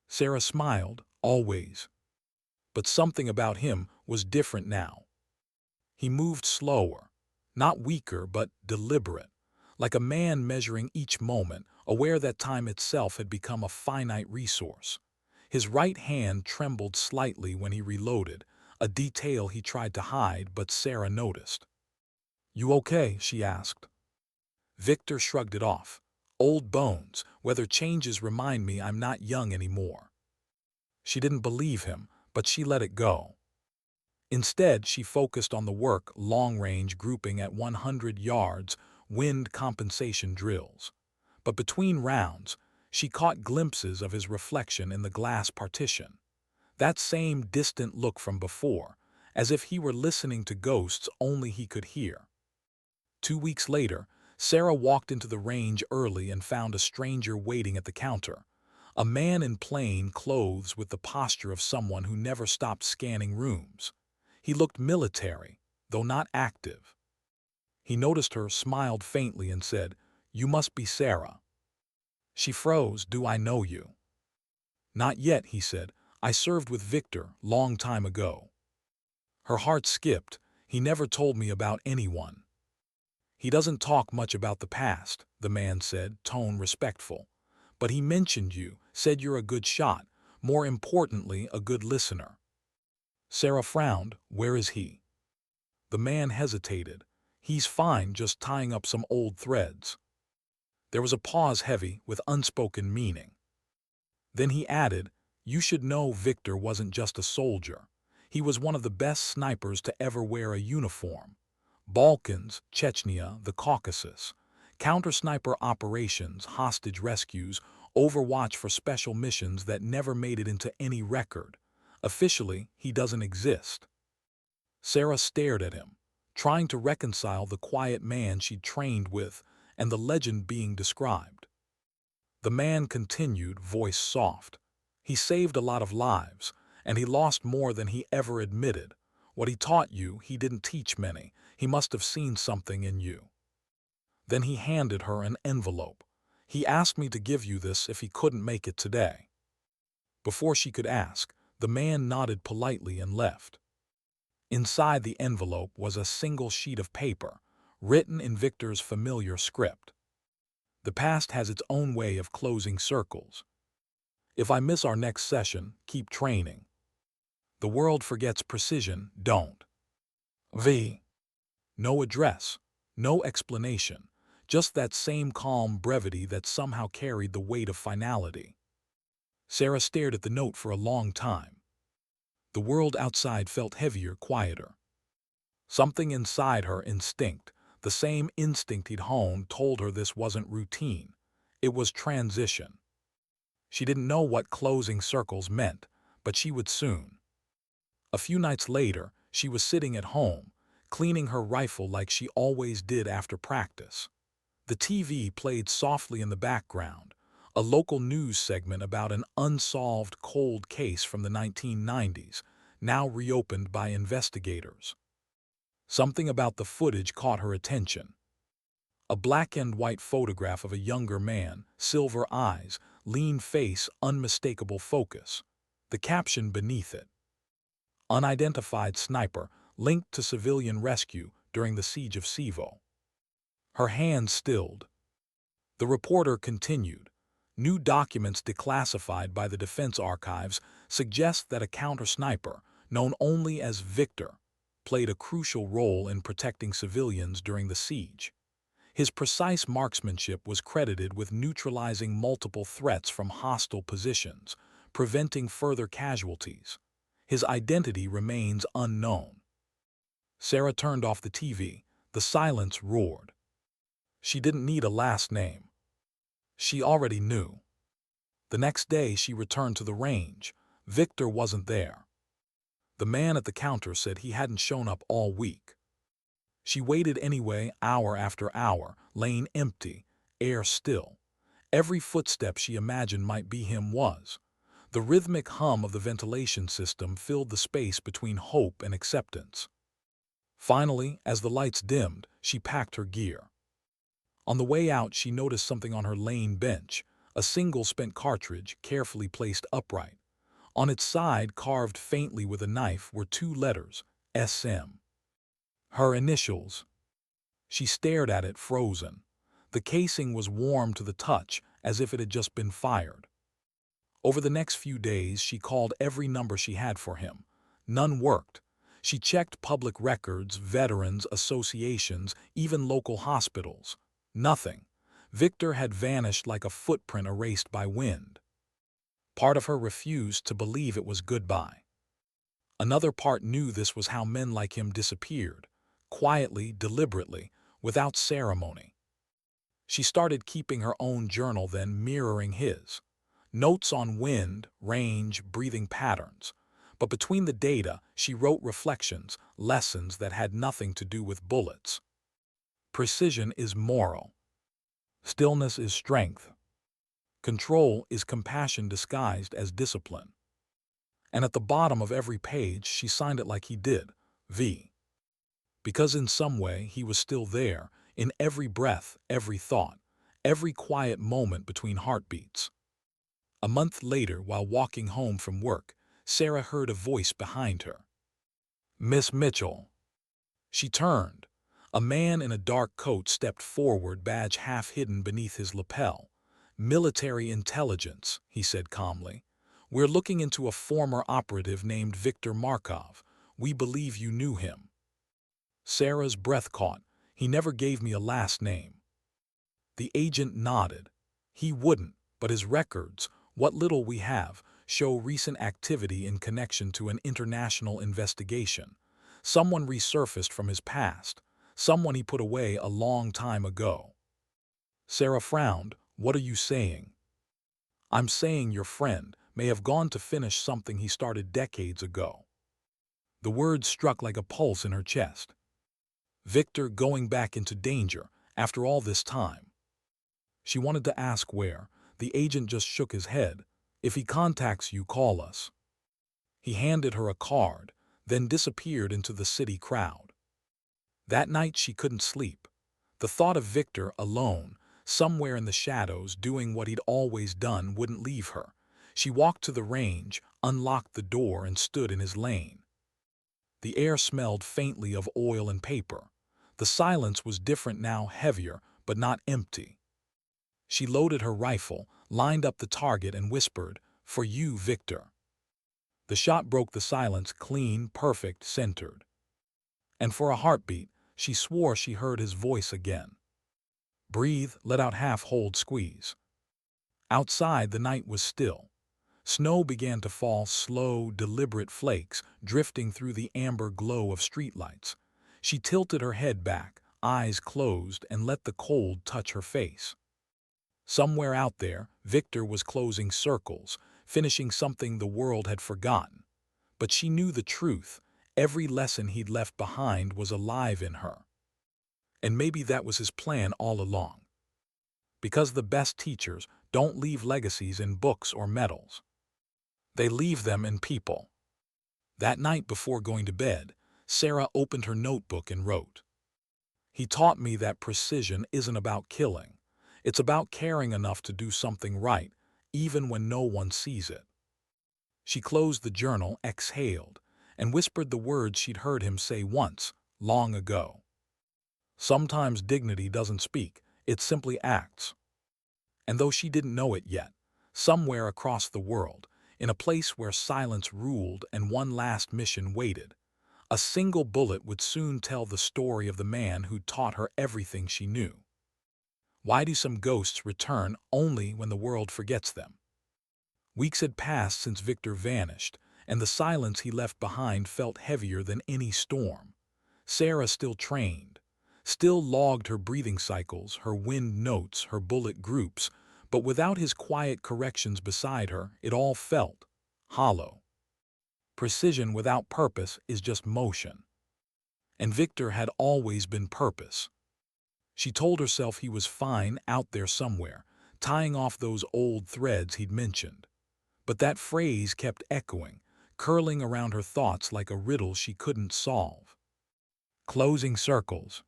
[SPEAKER 1] Sarah smiled, "Always." But something about him was different now. He moved slower, not weaker but deliberate, like a man measuring each moment, aware that time itself had become a finite resource. His right hand trembled slightly when he reloaded, a detail he tried to hide, but Sarah noticed. "You okay?" she asked. Victor shrugged it off. "Old bones, weather changes remind me I'm not young anymore." She didn't believe him, but she let it go. Instead, she focused on the work, long-range grouping at 100 yards, wind compensation drills. But between rounds, she caught glimpses of his reflection in the glass partition. That same distant look from before, as if he were listening to ghosts only he could hear. 2 weeks later, Sarah walked into the range early and found a stranger waiting at the counter. A man in plain clothes with the posture of someone who never stopped scanning rooms. He looked military, though not active. He noticed her, smiled faintly, and said, "You must be Sarah." She froze. "Do I know you?" "Not yet," he said. "I served with Victor, long time ago." Her heart skipped. "He never told me about anyone." "He doesn't talk much about the past," the man said, tone respectful. "But he mentioned you, said you're a good shot, more importantly, a good listener." Sarah frowned. "Where is he?" The man hesitated. "He's fine, just tying up some old threads." There was a pause heavy with unspoken meaning. Then he added, "You should know Victor wasn't just a soldier. He was one of the best snipers to ever wear a uniform. Balkans, Chechnya, the Caucasus. Counter-sniper operations, hostage rescues, overwatch for special missions that never made it into any record. Officially, he doesn't exist." Sarah stared at him, trying to reconcile the quiet man she'd trained with and the legend being described. The man continued, voice soft. "He saved a lot of lives, and he lost more than he ever admitted. What he taught you, he didn't teach many. He must have seen something in you." Then he handed her an envelope. "He asked me to give you this if he couldn't make it today." Before she could ask, the man nodded politely and left. Inside the envelope was a single sheet of paper, written in Victor's familiar script. "The past has its own way of closing circles. If I miss our next session, keep training. The world forgets precision, don't." V. No address, no explanation, just that same calm brevity that somehow carried the weight of finality. Sarah stared at the note for a long time. The world outside felt heavier, quieter. Something inside her instinct, the same instinct he'd honed, told her this wasn't routine. It was transition. She didn't know what closing circles meant, but she would soon. A few nights later, she was sitting at home, cleaning her rifle like she always did after practice. The TV played softly in the background, a local news segment about an unsolved cold case from the 1990s, now reopened by investigators. Something about the footage caught her attention. A black-and-white photograph of a younger man, silver eyes, lean face, unmistakable focus. The caption beneath it: "Unidentified sniper linked to civilian rescue during the siege of Sivo." Her hand stilled. The reporter continued. "New documents declassified by the Defense Archives suggest that a counter-sniper, known only as Victor, played a crucial role in protecting civilians during the siege. His precise marksmanship was credited with neutralizing multiple threats from hostile positions, preventing further casualties. His identity remains unknown. Sarah turned off the TV. The silence roared. She didn't need a last name. She already knew. The next day she returned to the range. Victor wasn't there. The man at the counter said he hadn't shown up all week. She waited anyway, hour after hour, lane empty, air still. Every footstep she imagined might be him was. The rhythmic hum of the ventilation system filled the space between hope and acceptance. Finally, as the lights dimmed, she packed her gear. On the way out, she noticed something on her lane bench, a single spent cartridge carefully placed upright. On its side, carved faintly with a knife, were two letters, SM. Her initials. She stared at it, frozen. The casing was warm to the touch, as if it had just been fired. Over the next few days, she called every number she had for him. None worked. She checked public records, veterans, associations, even local hospitals. Nothing. Victor had vanished like a footprint erased by wind. Part of her refused to believe it was goodbye. Another part knew this was how men like him disappeared, quietly, deliberately, without ceremony. She started keeping her own journal, then mirroring his. Notes on wind, range, breathing patterns. But between the data, she wrote reflections, lessons that had nothing to do with bullets. Precision is moral. Stillness is strength. Control is compassion disguised as discipline. And at the bottom of every page, she signed it like he did, V. Because in some way, he was still there, in every breath, every thought, every quiet moment between heartbeats. A month later, while walking home from work, Sarah heard a voice behind her. "Miss Mitchell." She turned. A man in a dark coat stepped forward, badge half hidden beneath his lapel. "Military intelligence," he said calmly. "We're looking into a former operative named Viktor Markov. We believe you knew him." Sarah's breath caught. "He never gave me a last name." The agent nodded. "He wouldn't, but his records, what little we have, show recent activity in connection to an international investigation. Someone resurfaced from his past, someone he put away a long time ago." Sarah frowned. "What are you saying?" "I'm saying your friend may have gone to finish something he started decades ago." The words struck like a pulse in her chest. Victor going back into danger after all this time. She wanted to ask where. The agent just shook his head. "If he contacts you, call us." He handed her a card, then disappeared into the city crowd. That night she couldn't sleep. The thought of Victor alone, somewhere in the shadows doing what he'd always done, wouldn't leave her. She walked to the range, unlocked the door, and stood in his lane. The air smelled faintly of oil and paper. The silence was different now, heavier, but not empty. She loaded her rifle, lined up the target, and whispered, "For you, Victor." The shot broke the silence, clean, perfect, centered. And for a heartbeat, she swore she heard his voice again. "Breathe, let out half, hold, squeeze." Outside, the night was still. Snow began to fall, slow, deliberate flakes drifting through the amber glow of streetlights. She tilted her head back, eyes closed, and let the cold touch her face. Somewhere out there, Victor was closing circles, finishing something the world had forgotten. But she knew the truth. Every lesson he'd left behind was alive in her. And maybe that was his plan all along. Because the best teachers don't leave legacies in books or medals. They leave them in people. That night before going to bed, Sarah opened her notebook and wrote, "He taught me that precision isn't about killing. It's about caring enough to do something right, even when no one sees it." She closed the journal, exhaled, and whispered the words she'd heard him say once, long ago. "Sometimes dignity doesn't speak, it simply acts." And though she didn't know it yet, somewhere across the world, in a place where silence ruled and one last mission waited, a single bullet would soon tell the story of the man who taught her everything she knew. Why do some ghosts return only when the world forgets them? Weeks had passed since Victor vanished, and the silence he left behind felt heavier than any storm. Sarah still trained, still logged her breathing cycles, her wind notes, her bullet groups, but without his quiet corrections beside her, it all felt hollow. Precision without purpose is just motion. And Victor had always been purpose. She told herself he was fine out there somewhere, tying off those old threads he'd mentioned. But that phrase kept echoing, curling around her thoughts like a riddle she couldn't solve. Closing circles.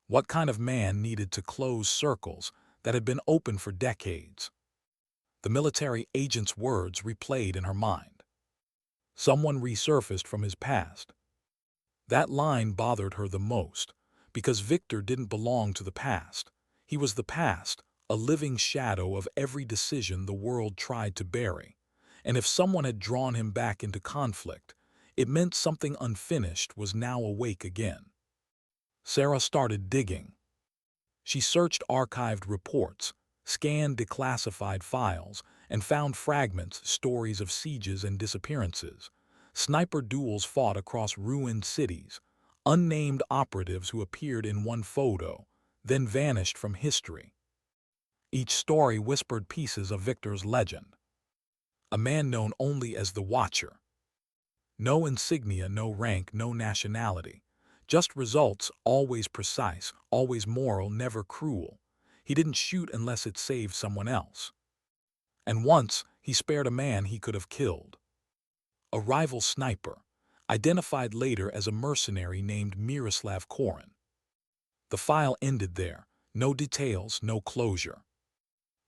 [SPEAKER 1] What kind of man needed to close circles that had been open for decades? The military agent's words replayed in her mind. Someone resurfaced from his past. That line bothered her the most, because Victor didn't belong to the past. He was the past, a living shadow of every decision the world tried to bury. And if someone had drawn him back into conflict, it meant something unfinished was now awake again. Sarah started digging. She searched archived reports, scanned declassified files, and found fragments, stories of sieges and disappearances. Sniper duels fought across ruined cities, unnamed operatives who appeared in one photo, then vanished from history. Each story whispered pieces of Victor's legend. A man known only as the Watcher. No insignia, no rank, no nationality. Just results, always precise, always moral, never cruel. He didn't shoot unless it saved someone else. And once, he spared a man he could have killed. A rival sniper, identified later as a mercenary named Miroslav Korin. The file ended there, no details, no closure.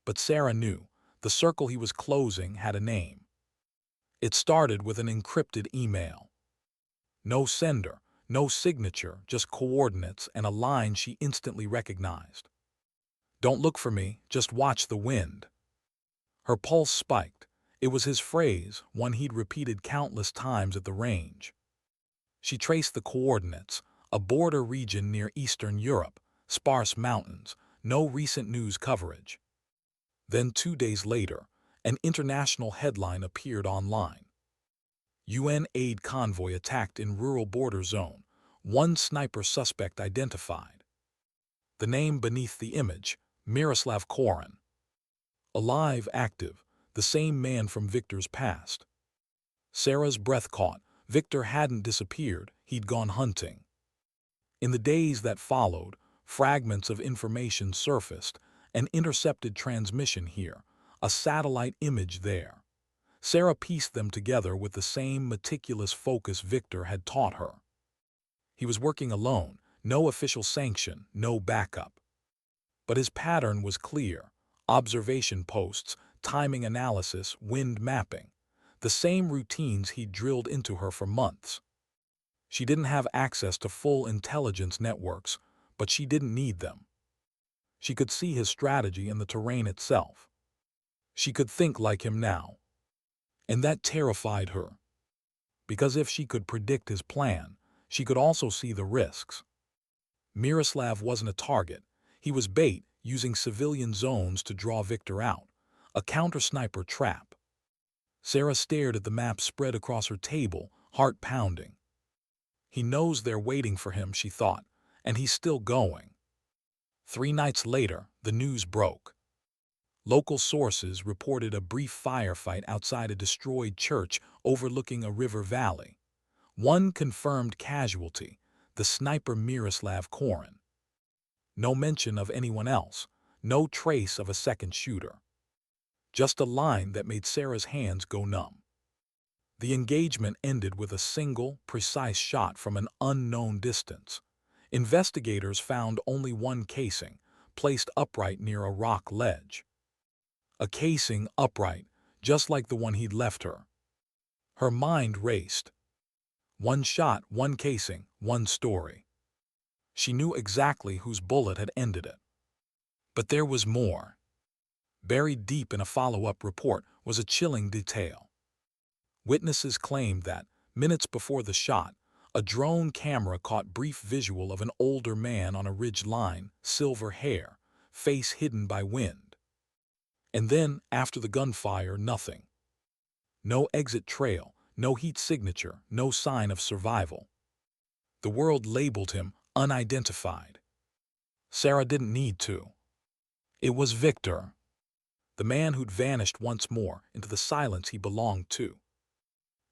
[SPEAKER 1] But Sarah knew, the circle he was closing had a name. It started with an encrypted email. No sender, no signature, just coordinates and a line she instantly recognized. "Don't look for me, just watch the wind." Her pulse spiked. It was his phrase, one he'd repeated countless times at the range. She traced the coordinates, a border region near Eastern Europe, sparse mountains, no recent news coverage. Then 2 days later, an international headline appeared online. UN aid convoy attacked in rural border zone, one sniper suspect identified. The name beneath the image, Miroslav Korin. Alive, active, the same man from Victor's past. Sarah's breath caught. Victor hadn't disappeared, he'd gone hunting. In the days that followed, fragments of information surfaced, an intercepted transmission here, a satellite image there. Sarah pieced them together with the same meticulous focus Victor had taught her. He was working alone, no official sanction, no backup. But his pattern was clear: observation posts, timing analysis, wind mapping. The same routines he'd drilled into her for months. She didn't have access to full intelligence networks, but she didn't need them. She could see his strategy in the terrain itself. She could think like him now. And that terrified her. Because if she could predict his plan, she could also see the risks. Miroslav wasn't a target. He was bait, using civilian zones to draw Victor out. A counter-sniper trap. Sarah stared at the map spread across her table, heart pounding. He knows they're waiting for him, she thought, and he's still going. 3 nights later, the news broke. Local sources reported a brief firefight outside a destroyed church overlooking a river valley. One confirmed casualty, the sniper Miroslav Korin. No mention of anyone else, no trace of a second shooter. Just a line that made Sarah's hands go numb. The engagement ended with a single, precise shot from an unknown distance. Investigators found only one casing, placed upright near a rock ledge. A casing upright, just like the one he'd left her. Her mind raced. One shot, one casing, one story. She knew exactly whose bullet had ended it. But there was more. Buried deep in a follow-up report was a chilling detail. Witnesses claimed that, minutes before the shot, a drone camera caught brief visual of an older man on a ridge line, silver hair, face hidden by wind. And then, after the gunfire, nothing. No exit trail, no heat signature, no sign of survival. The world labeled him unidentified. Sarah didn't need to. It was Victor, the man who'd vanished once more into the silence he belonged to.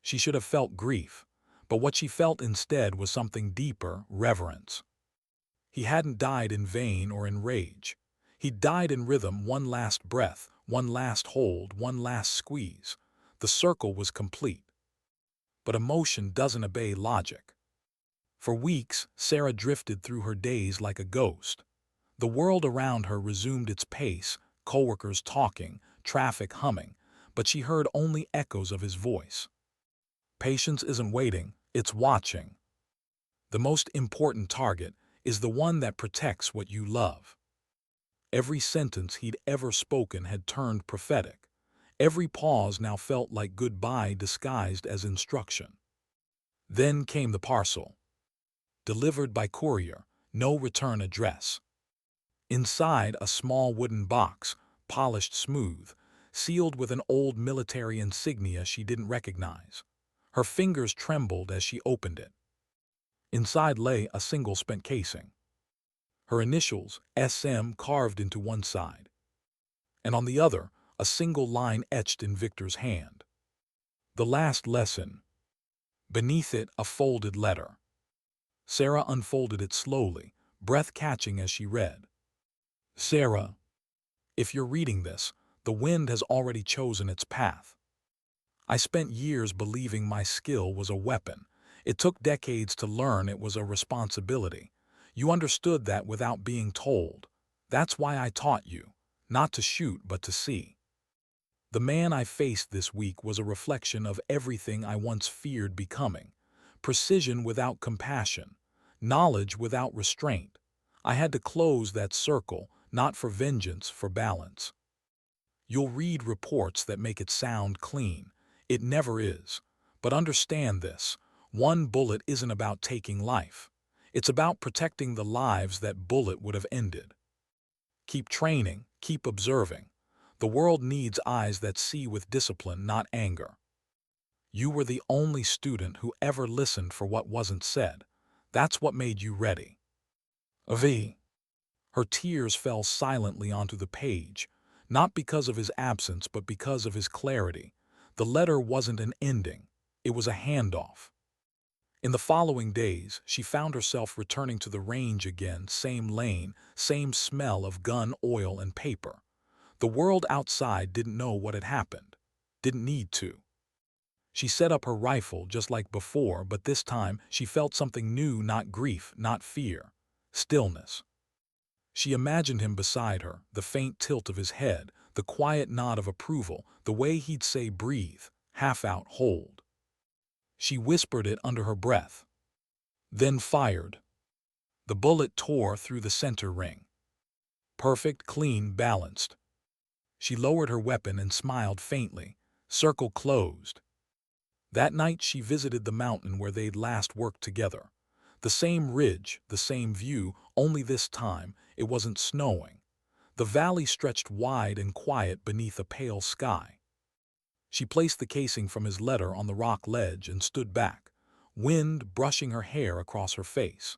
[SPEAKER 1] She should have felt grief, but what she felt instead was something deeper, reverence. He hadn't died in vain or in rage. He'd died in rhythm, one last breath, one last hold, one last squeeze. The circle was complete. But emotion doesn't obey logic. For weeks, Sarah drifted through her days like a ghost. The world around her resumed its pace, coworkers talking, traffic humming, but she heard only echoes of his voice. Patience isn't waiting, it's watching. The most important target is the one that protects what you love. Every sentence he'd ever spoken had turned prophetic. Every pause now felt like goodbye disguised as instruction. Then came the parcel. Delivered by courier, no return address. Inside, a small wooden box, polished smooth, sealed with an old military insignia she didn't recognize. Her fingers trembled as she opened it. Inside lay a single spent casing. Her initials, SM, carved into one side. And on the other, a single line etched in Victor's hand. The last lesson. Beneath it, a folded letter. Sarah unfolded it slowly, breath catching as she read. Sarah, if you're reading this, the wind has already chosen its path. I spent years believing my skill was a weapon. It took decades to learn it was a responsibility. You understood that without being told. That's why I taught you, not to shoot but to see. The man I faced this week was a reflection of everything I once feared becoming. Precision without compassion, knowledge without restraint. I had to close that circle, not for vengeance, for balance. You'll read reports that make it sound clean. It never is. But understand this, one bullet isn't about taking life. It's about protecting the lives that bullet would have ended. Keep training, keep observing. The world needs eyes that see with discipline, not anger. You were the only student who ever listened for what wasn't said. That's what made you ready. V. Her tears fell silently onto the page, not because of his absence but because of his clarity. The letter wasn't an ending, it was a handoff. In the following days, she found herself returning to the range again, same lane, same smell of gun, oil, and paper. The world outside didn't know what had happened, didn't need to. She set up her rifle just like before, but this time she felt something new, not grief, not fear, stillness. She imagined him beside her, the faint tilt of his head, the quiet nod of approval, the way he'd say breathe, half out, hold. She whispered it under her breath. Then fired. The bullet tore through the center ring. Perfect, clean, balanced. She lowered her weapon and smiled faintly. Circle closed. That night she visited the mountain where they'd last worked together. The same ridge, the same view, only this time it wasn't snowing. The valley stretched wide and quiet beneath a pale sky. She placed the casing from his letter on the rock ledge and stood back, wind brushing her hair across her face.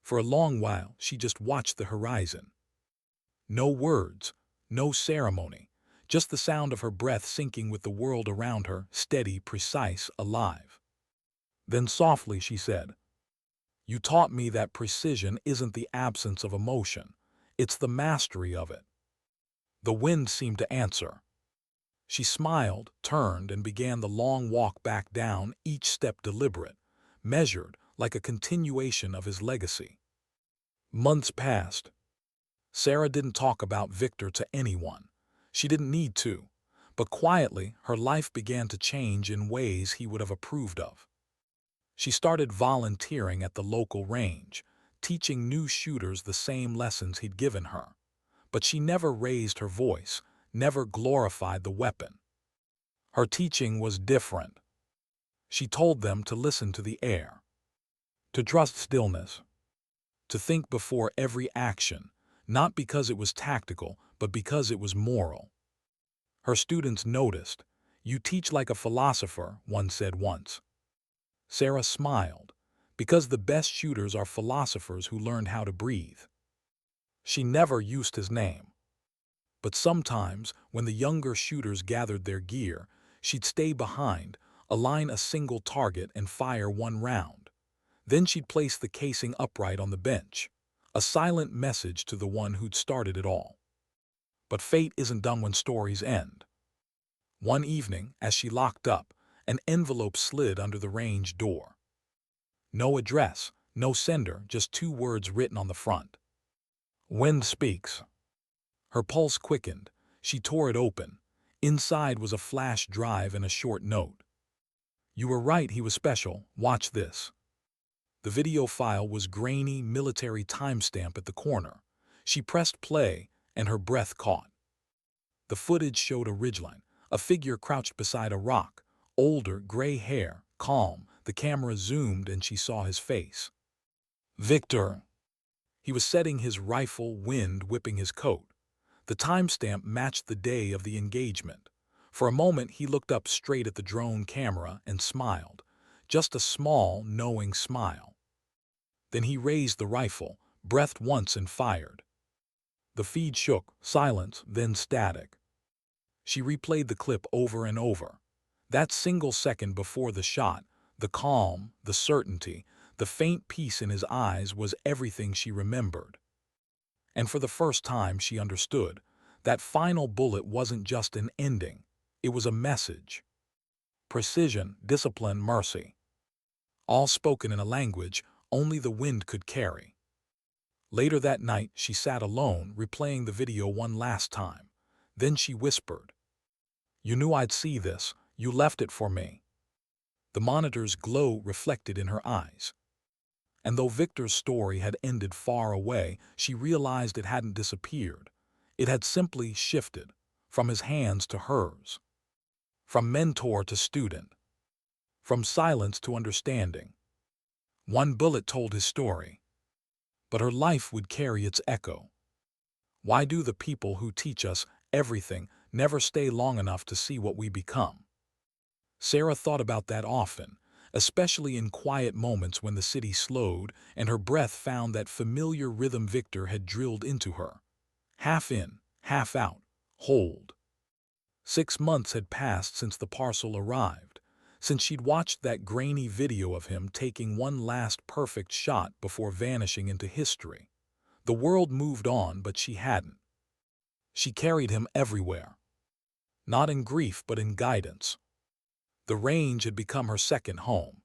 [SPEAKER 1] For a long while she just watched the horizon. No words, no ceremony, just the sound of her breath syncing with the world around her, steady, precise, alive. Then softly she said, "You taught me that precision isn't the absence of emotion, it's the mastery of it." The wind seemed to answer. She smiled, turned, and began the long walk back down, each step deliberate, measured, like a continuation of his legacy. Months passed. Sarah didn't talk about Victor to anyone. She didn't need to. But quietly, her life began to change in ways he would have approved of. She started volunteering at the local range, teaching new shooters the same lessons he'd given her. But she never raised her voice, never glorified the weapon. Her teaching was different. She told them to listen to the air, to trust stillness, to think before every action, not because it was tactical, but because it was moral. Her students noticed. "You teach like a philosopher," one said once. Sarah smiled, because the best shooters are philosophers who learned how to breathe. She never used his name. But sometimes, when the younger shooters gathered their gear, she'd stay behind, align a single target and fire one round. Then she'd place the casing upright on the bench, a silent message to the one who'd started it all. But fate isn't done when stories end. One evening, as she locked up, an envelope slid under the range door. No address, no sender, just two words written on the front. "Wind speaks." Her pulse quickened. She tore it open. Inside was a flash drive and a short note. "You were right, he was special. Watch this." The video file was grainy, military timestamp at the corner. She pressed play, and her breath caught. The footage showed a ridgeline, a figure crouched beside a rock, older, gray hair, calm. The camera zoomed and she saw his face. Victor. He was setting his rifle, wind whipping his coat. The timestamp matched the day of the engagement. For a moment he looked up straight at the drone camera and smiled, just a small, knowing smile. Then he raised the rifle, breathed once and fired. The feed shook, silence, then static. She replayed the clip over and over. That single second before the shot, the calm, the certainty, the faint peace in his eyes was everything she remembered. And for the first time she understood. That final bullet wasn't just an ending. It was a message. Precision, discipline, mercy. All spoken in a language only the wind could carry. Later that night she sat alone, replaying the video one last time. Then she whispered, "You knew I'd see this. You left it for me." The monitor's glow reflected in her eyes. And though Victor's story had ended far away, she realized it hadn't disappeared. It had simply shifted, from his hands to hers, from mentor to student, from silence to understanding. One bullet told his story, but her life would carry its echo. Why do the people who teach us everything never stay long enough to see what we become? Sarah thought about that often, especially in quiet moments when the city slowed and her breath found that familiar rhythm Victor had drilled into her. Half in, half out, hold. 6 months had passed since the parcel arrived, since she'd watched that grainy video of him taking one last perfect shot before vanishing into history. The world moved on, but she hadn't. She carried him everywhere. Not in grief, but in guidance. The range had become her second home.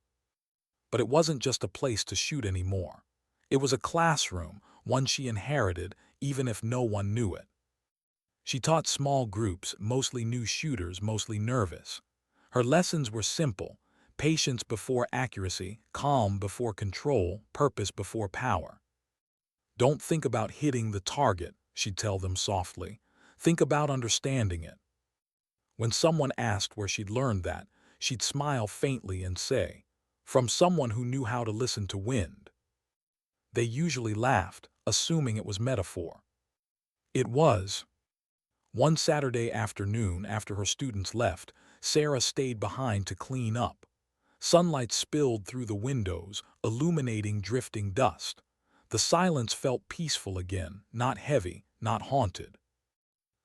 [SPEAKER 1] But it wasn't just a place to shoot anymore. It was a classroom, one she inherited, even if no one knew it. She taught small groups, mostly new shooters, mostly nervous. Her lessons were simple: patience before accuracy, calm before control, purpose before power. "Don't think about hitting the target," she'd tell them softly. "Think about understanding it." When someone asked where she'd learned that, she'd smile faintly and say, "From someone who knew how to listen to wind." They usually laughed, assuming it was metaphor. It was. One Saturday afternoon, after her students left, Sarah stayed behind to clean up. Sunlight spilled through the windows, illuminating drifting dust. The silence felt peaceful again, not heavy, not haunted.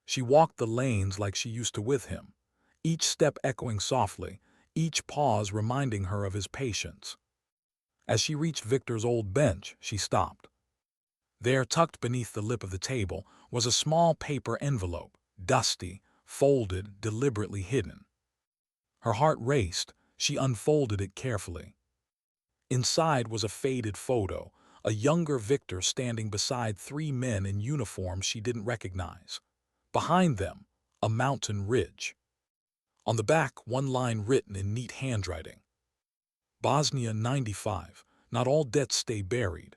[SPEAKER 1] She walked the lanes like she used to with him, each step echoing softly, each pause reminding her of his patience. As she reached Victor's old bench, she stopped. There, tucked beneath the lip of the table, was a small paper envelope, dusty, folded, deliberately hidden. Her heart raced. She unfolded it carefully. Inside was a faded photo, a younger Victor standing beside 3 men in uniforms she didn't recognize. Behind them, a mountain ridge. On the back, one line written in neat handwriting: "Bosnia 95, not all debts stay buried."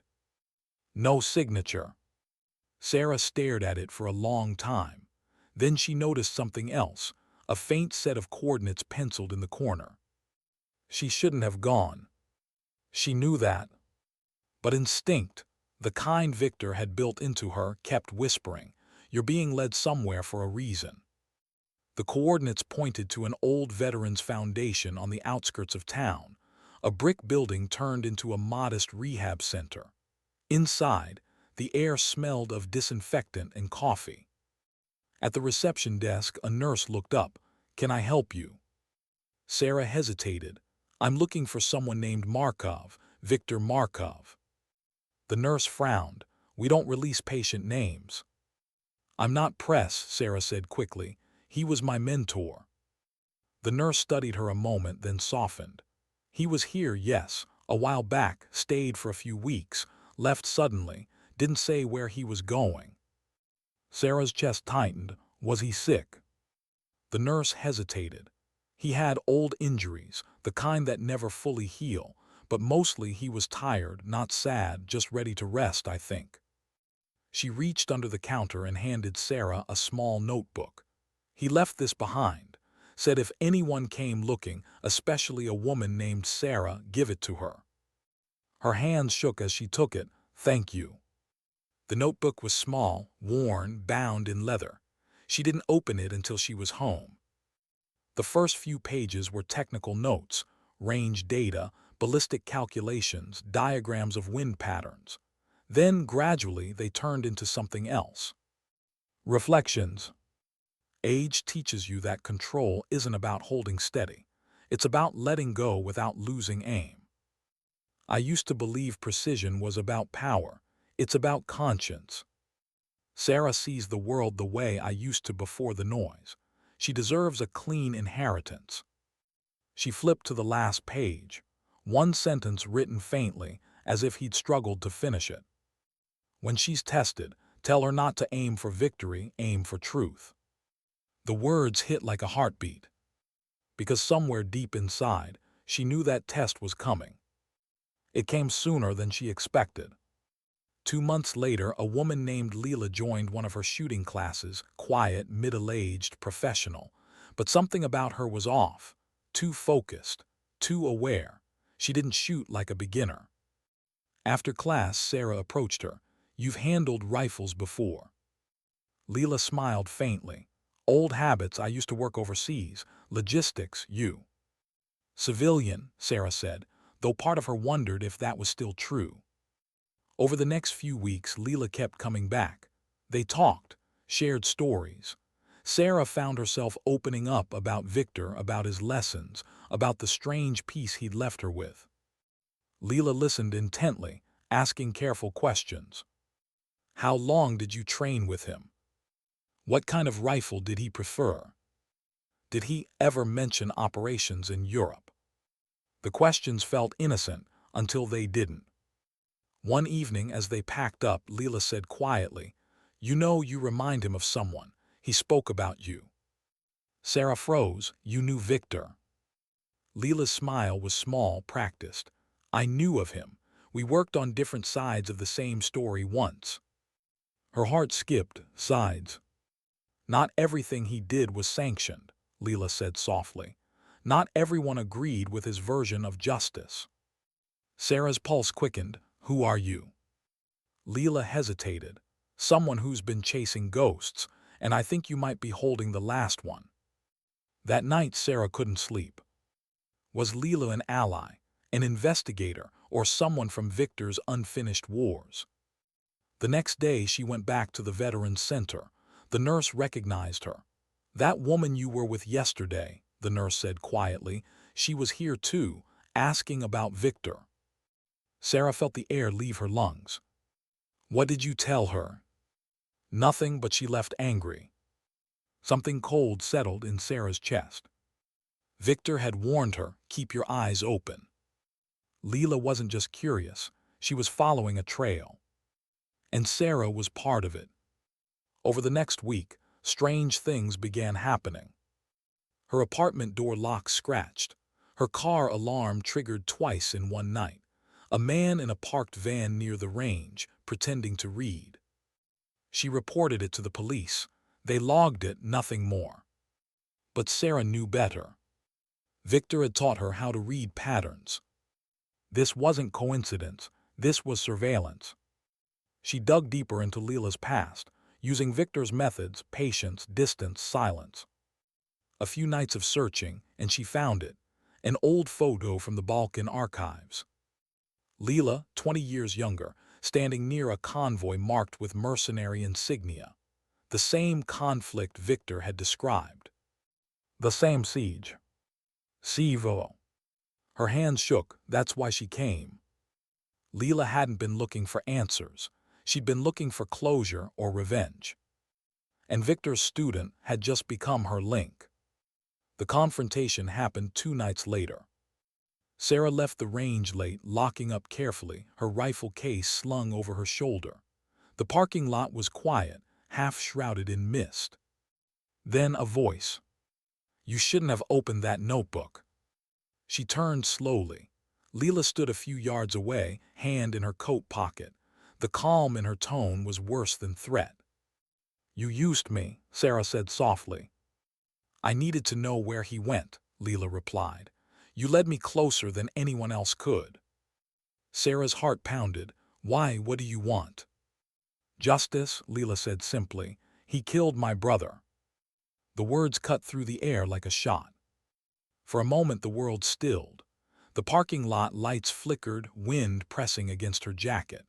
[SPEAKER 1] No signature. Sarah stared at it for a long time. Then she noticed something else, a faint set of coordinates penciled in the corner. She shouldn't have gone. She knew that. But instinct, The kind Victor had built into her kept whispering, "You're being led somewhere for a reason." The coordinates pointed to an old veterans foundation on the outskirts of town, a brick building turned into a modest rehab center. Inside, the air smelled of disinfectant and coffee. At the reception desk, a nurse looked up. "Can I help you?" Sarah hesitated. "I'm looking for someone named Markov, Viktor Markov." The nurse frowned. "We don't release patient names." "I'm not press," Sarah said quickly. "He was my mentor." The nurse studied her a moment, then softened. "He was here, yes, a while back, stayed for a few weeks, left suddenly, didn't say where he was going." Sarah's chest tightened. "Was he sick?" The nurse hesitated. "He had old injuries, the kind that never fully heal, but mostly he was tired, not sad, just ready to rest, I think." She reached under the counter and handed Sarah a small notebook. "He left this behind. Said if anyone came looking, especially a woman named Sarah, give it to her." Her hands shook as she took it. "Thank you." The notebook was small, worn, bound in leather. She didn't open it until she was home. The first few pages were technical notes, range data, ballistic calculations, diagrams of wind patterns. Then, gradually, they turned into something else. Reflections. Age teaches you that control isn't about holding steady. It's about letting go without losing aim. I used to believe precision was about power. It's about conscience. Sarah sees the world the way I used to before the noise. She deserves a clean inheritance. She flipped to the last page. One sentence written faintly, as if he'd struggled to finish it. "When she's tested, tell her not to aim for victory, aim for truth." The words hit like a heartbeat. Because somewhere deep inside, she knew that test was coming. It came sooner than she expected. 2 months later, a woman named Leela joined one of her shooting classes, quiet, middle-aged, professional. But something about her was off. Too focused, too aware. She didn't shoot like a beginner. After class, Sarah approached her. "You've handled rifles before." Leela smiled faintly. "Old habits, I used to work overseas. Logistics, you." "Civilian," Sarah said, though part of her wondered if that was still true. Over the next few weeks, Leela kept coming back. They talked, shared stories. Sarah found herself opening up about Victor, about his lessons, about the strange peace he'd left her with. Leela listened intently, asking careful questions. "How long did you train with him? What kind of rifle did he prefer? Did he ever mention operations in Europe?" The questions felt innocent until they didn't. One evening, as they packed up, Leela said quietly, "You know, you remind him of someone. He spoke about you." Sarah froze. "You knew Victor?" Leela's smile was small, practiced. "I knew of him. We worked on different sides of the same story once." Her heart skipped, sides. "Not everything he did was sanctioned," Leela said softly. "Not everyone agreed with his version of justice." Sarah's pulse quickened. "Who are you?" Leela hesitated. "Someone who's been chasing ghosts, and I think you might be holding the last one." That night, Sarah couldn't sleep. Was Leela an ally, an investigator, or someone from Victor's unfinished wars? The next day, she went back to the Veterans Center. The nurse recognized her. "That woman you were with yesterday," the nurse said quietly. "She was here too, asking about Victor." Sarah felt the air leave her lungs. "What did you tell her?" "Nothing, but she left angry." Something cold settled in Sarah's chest. Victor had warned her, "Keep your eyes open." Leela wasn't just curious, she was following a trail. And Sarah was part of it. Over the next week, strange things began happening. Her apartment door lock scratched. Her car alarm triggered twice in one night. A man in a parked van near the range, pretending to read. She reported it to the police. They logged it, nothing more. But Sarah knew better. Victor had taught her how to read patterns. This wasn't coincidence. This was surveillance. She dug deeper into Leela's past, using Victor's methods: patience, distance, silence. A few nights of searching, and she found it, an old photo from the Balkan archives. Leela, 20 years younger, standing near a convoy marked with mercenary insignia. The same conflict Victor had described. The same siege. Sivo. Her hands shook. That's why she came. Leela hadn't been looking for answers. She'd been looking for closure or revenge. And Victor's student had just become her link. The confrontation happened 2 nights later. Sarah left the range late, locking up carefully, her rifle case slung over her shoulder. The parking lot was quiet, half shrouded in mist. Then a voice. "You shouldn't have opened that notebook." She turned slowly. Leela stood a few yards away, hand in her coat pocket. The calm in her tone was worse than threat. "You used me," Sarah said softly. "I needed to know where he went," Leela replied. "You led me closer than anyone else could." Sarah's heart pounded. "Why? What do you want?" "Justice," Leela said simply. "He killed my brother." The words cut through the air like a shot. For a moment the world stilled. The parking lot lights flickered, wind pressing against her jacket.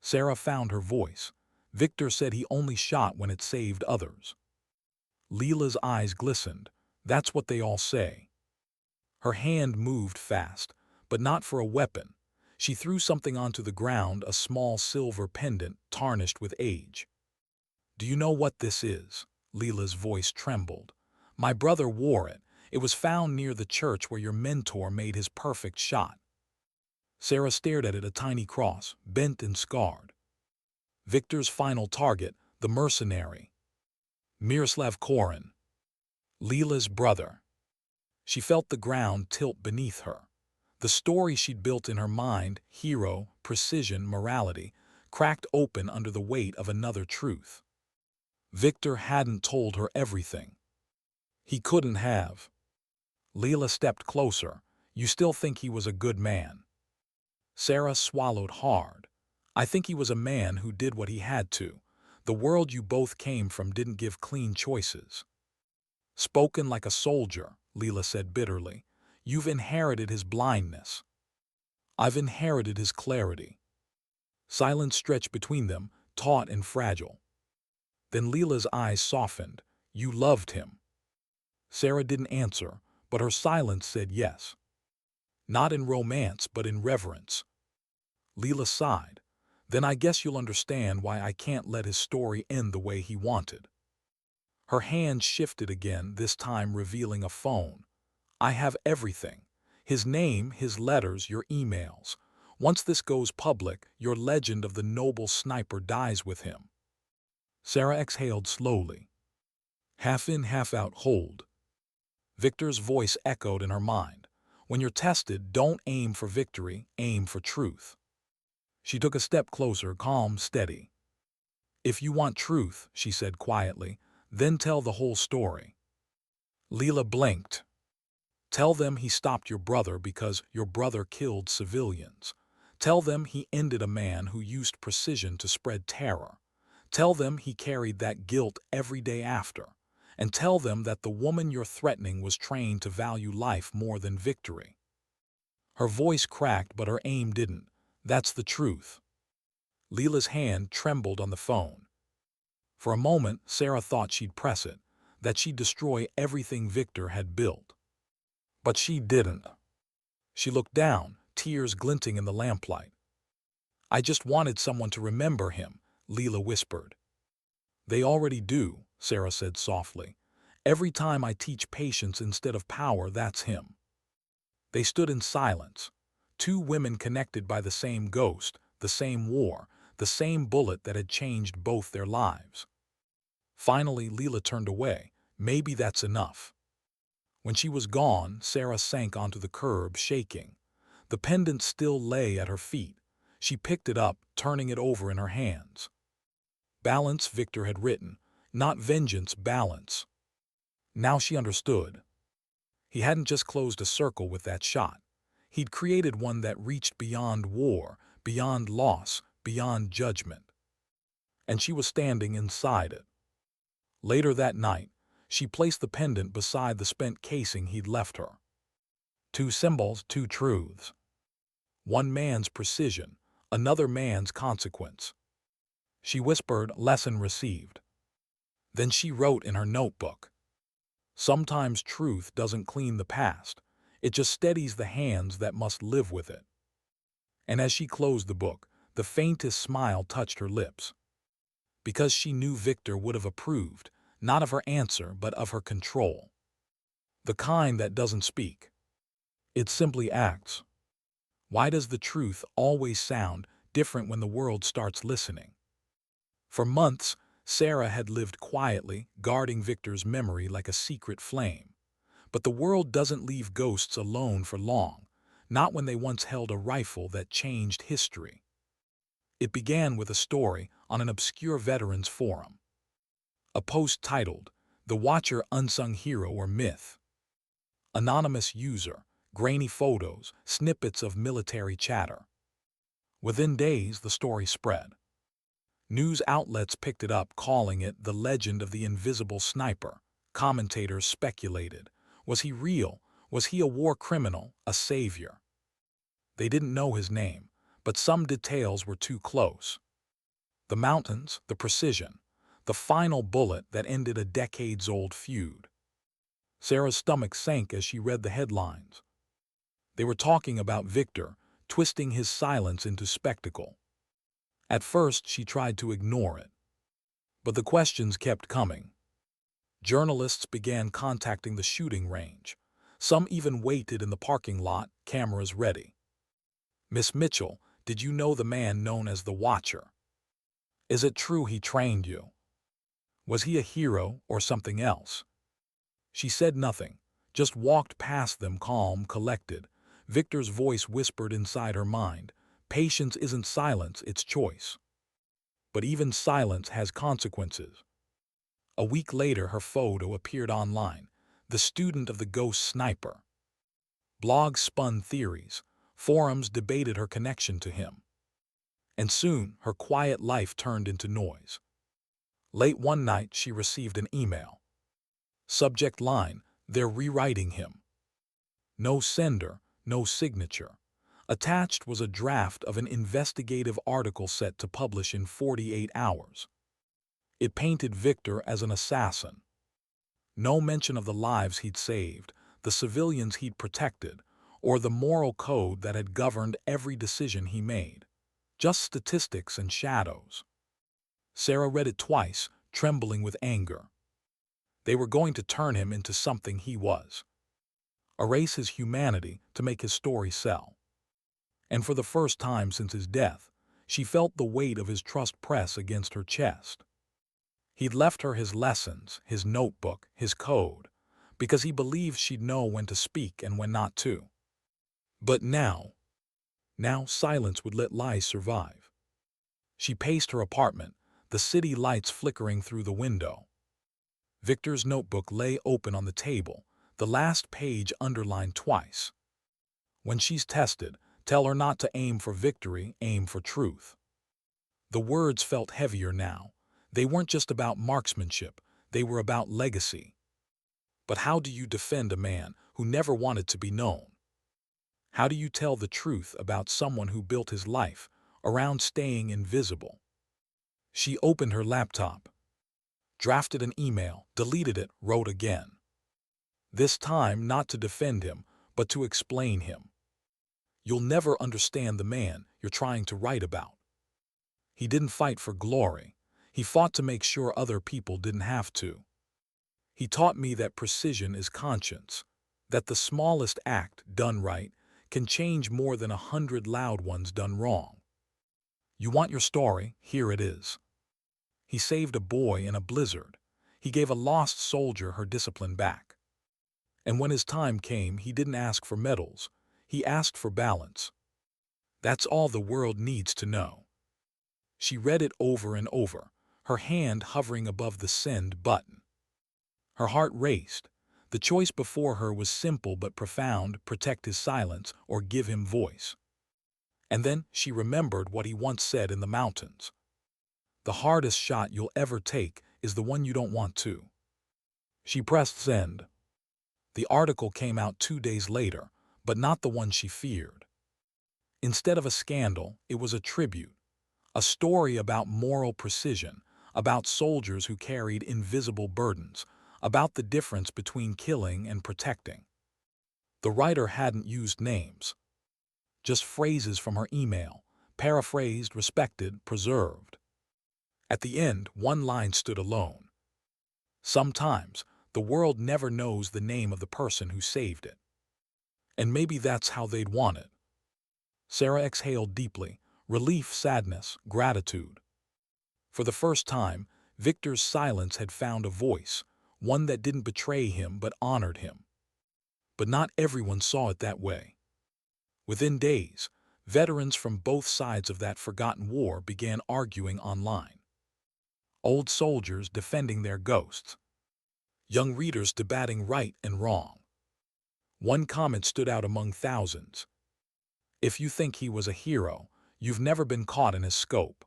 [SPEAKER 1] Sarah found her voice. "Victor said he only shot when it saved others." Leela's eyes glistened. "That's what they all say." Her hand moved fast, but not for a weapon. She threw something onto the ground, a small silver pendant tarnished with age. "Do you know what this is?" Leela's voice trembled. "My brother wore it. It was found near the church where your mentor made his perfect shot." Sarah stared at it, a tiny cross, bent and scarred. Victor's final target, the mercenary. Miroslav Korin. Leela's brother. She felt the ground tilt beneath her. The story she'd built in her mind, hero, precision, morality, cracked open under the weight of another truth. Victor hadn't told her everything. He couldn't have. Leela stepped closer. "You still think he was a good man?" Sarah swallowed hard. "I think he was a man who did what he had to. The world you both came from didn't give clean choices." "Spoken like a soldier," Leela said bitterly. "You've inherited his blindness. I've inherited his clarity." Silence stretched between them, taut and fragile. Then Leela's eyes softened. "You loved him." Sarah didn't answer, but her silence said yes. "Not in romance, but in reverence." Leela sighed. "Then I guess you'll understand why I can't let his story end the way he wanted." Her hand shifted again, this time revealing a phone. "I have everything. His name, his letters, your emails. Once this goes public, your legend of the noble sniper dies with him." Sarah exhaled slowly. "Half in, half out, hold." Victor's voice echoed in her mind. "When you're tested, don't aim for victory, aim for truth." She took a step closer, calm, steady. "If you want truth," she said quietly, "then tell the whole story." Leela blinked. "Tell them he stopped your brother because your brother killed civilians. Tell them he ended a man who used precision to spread terror. Tell them he carried that guilt every day after. And tell them that the woman you're threatening was trained to value life more than victory." Her voice cracked, but her aim didn't. "That's the truth." Leela's hand trembled on the phone. For a moment, Sarah thought she'd press it, that she'd destroy everything Victor had built. But she didn't. She looked down, tears glinting in the lamplight. "I just wanted someone to remember him," Leela whispered. "They already do," Sarah said softly. "Every time I teach patience instead of power, that's him." They stood in silence. 2 women connected by the same ghost, the same war, the same bullet that had changed both their lives. Finally, Leela turned away. "Maybe that's enough." When she was gone, Sarah sank onto the curb, shaking. The pendant still lay at her feet. She picked it up, turning it over in her hands. "Balance," Victor had written. "Not vengeance, balance." Now she understood. He hadn't just closed a circle with that shot. He'd created one that reached beyond war, beyond loss, beyond judgment. And she was standing inside it. Later that night, she placed the pendant beside the spent casing he'd left her. Two symbols, two truths. One man's precision, another man's consequence. She whispered, "Lesson received." Then she wrote in her notebook, "Sometimes truth doesn't clean the past, it just steadies the hands that must live with it." And as she closed the book, the faintest smile touched her lips. Because she knew Victor would have approved, not of her answer, but of her control. The kind that doesn't speak. It simply acts. Why does the truth always sound different when the world starts listening? For months, Sarah had lived quietly, guarding Victor's memory like a secret flame. But the world doesn't leave ghosts alone for long, not when they once held a rifle that changed history. It began with a story on an obscure veterans forum. A post titled, "The Watcher Unsung Hero or Myth." Anonymous user, grainy photos, snippets of military chatter. Within days, the story spread. News outlets picked it up, calling it the legend of the invisible sniper. Commentators speculated. Was he real? Was he a war criminal, a savior? They didn't know his name, but some details were too close. The mountains, the precision, the final bullet that ended a decades-old feud. Sarah's stomach sank as she read the headlines. They were talking about Victor, twisting his silence into spectacle. At first, she tried to ignore it. But the questions kept coming. Journalists began contacting the shooting range. Some even waited in the parking lot, cameras ready. "Miss Mitchell, did you know the man known as the Watcher? Is it true he trained you? Was he a hero or something else?" She said nothing, just walked past them, calm, collected. Victor's voice whispered inside her mind, "Patience isn't silence, it's choice." But even silence has consequences. A week later, her photo appeared online, the student of the ghost sniper. Blogs spun theories, forums debated her connection to him. And soon, her quiet life turned into noise. Late one night, she received an email. Subject line, "They're rewriting him." No sender, no signature. Attached was a draft of an investigative article set to publish in 48 hours. It painted Victor as an assassin. No mention of the lives he'd saved, the civilians he'd protected, or the moral code that had governed every decision he made. Just statistics and shadows. Sarah read it twice, trembling with anger. They were going to turn him into something he was. Erase his humanity to make his story sell. And for the first time since his death, she felt the weight of his trust press against her chest. He'd left her his lessons, his notebook, his code, because he believed she'd know when to speak and when not to. But now silence would let lies survive. She paced her apartment, the city lights flickering through the window. Victor's notebook lay open on the table, the last page underlined twice. "When she's tested, tell her not to aim for victory, aim for truth." The words felt heavier now. They weren't just about marksmanship, they were about legacy. But how do you defend a man who never wanted to be known? How do you tell the truth about someone who built his life around staying invisible? She opened her laptop, drafted an email, deleted it, wrote again. This time not to defend him, but to explain him. "You'll never understand the man you're trying to write about. He didn't fight for glory. He fought to make sure other people didn't have to. He taught me that precision is conscience, that the smallest act done right can change more than 100 loud ones done wrong. You want your story? Here it is. He saved a boy in a blizzard. He gave a lost soldier her discipline back. And when his time came, he didn't ask for medals. He asked for balance. That's all the world needs to know." She read it over and over, her hand hovering above the send button. Her heart raced. The choice before her was simple but profound: protect his silence or give him voice. And then she remembered what he once said in the mountains. The hardest shot you'll ever take is the one you don't want to. She pressed send. The article came out 2 days later, but not the one she feared. Instead of a scandal, it was a tribute, a story about moral precision, about soldiers who carried invisible burdens, about the difference between killing and protecting. The writer hadn't used names, just phrases from her email, paraphrased, respected, preserved. At the end, one line stood alone. Sometimes, the world never knows the name of the person who saved it. And maybe that's how they'd want it. Sarah exhaled deeply, relief, sadness, gratitude. For the first time, Victor's silence had found a voice, one that didn't betray him but honored him. But not everyone saw it that way. Within days, veterans from both sides of that forgotten war began arguing online. Old soldiers defending their ghosts, young readers debating right and wrong. One comment stood out among thousands. If you think he was a hero, you've never been caught in his scope.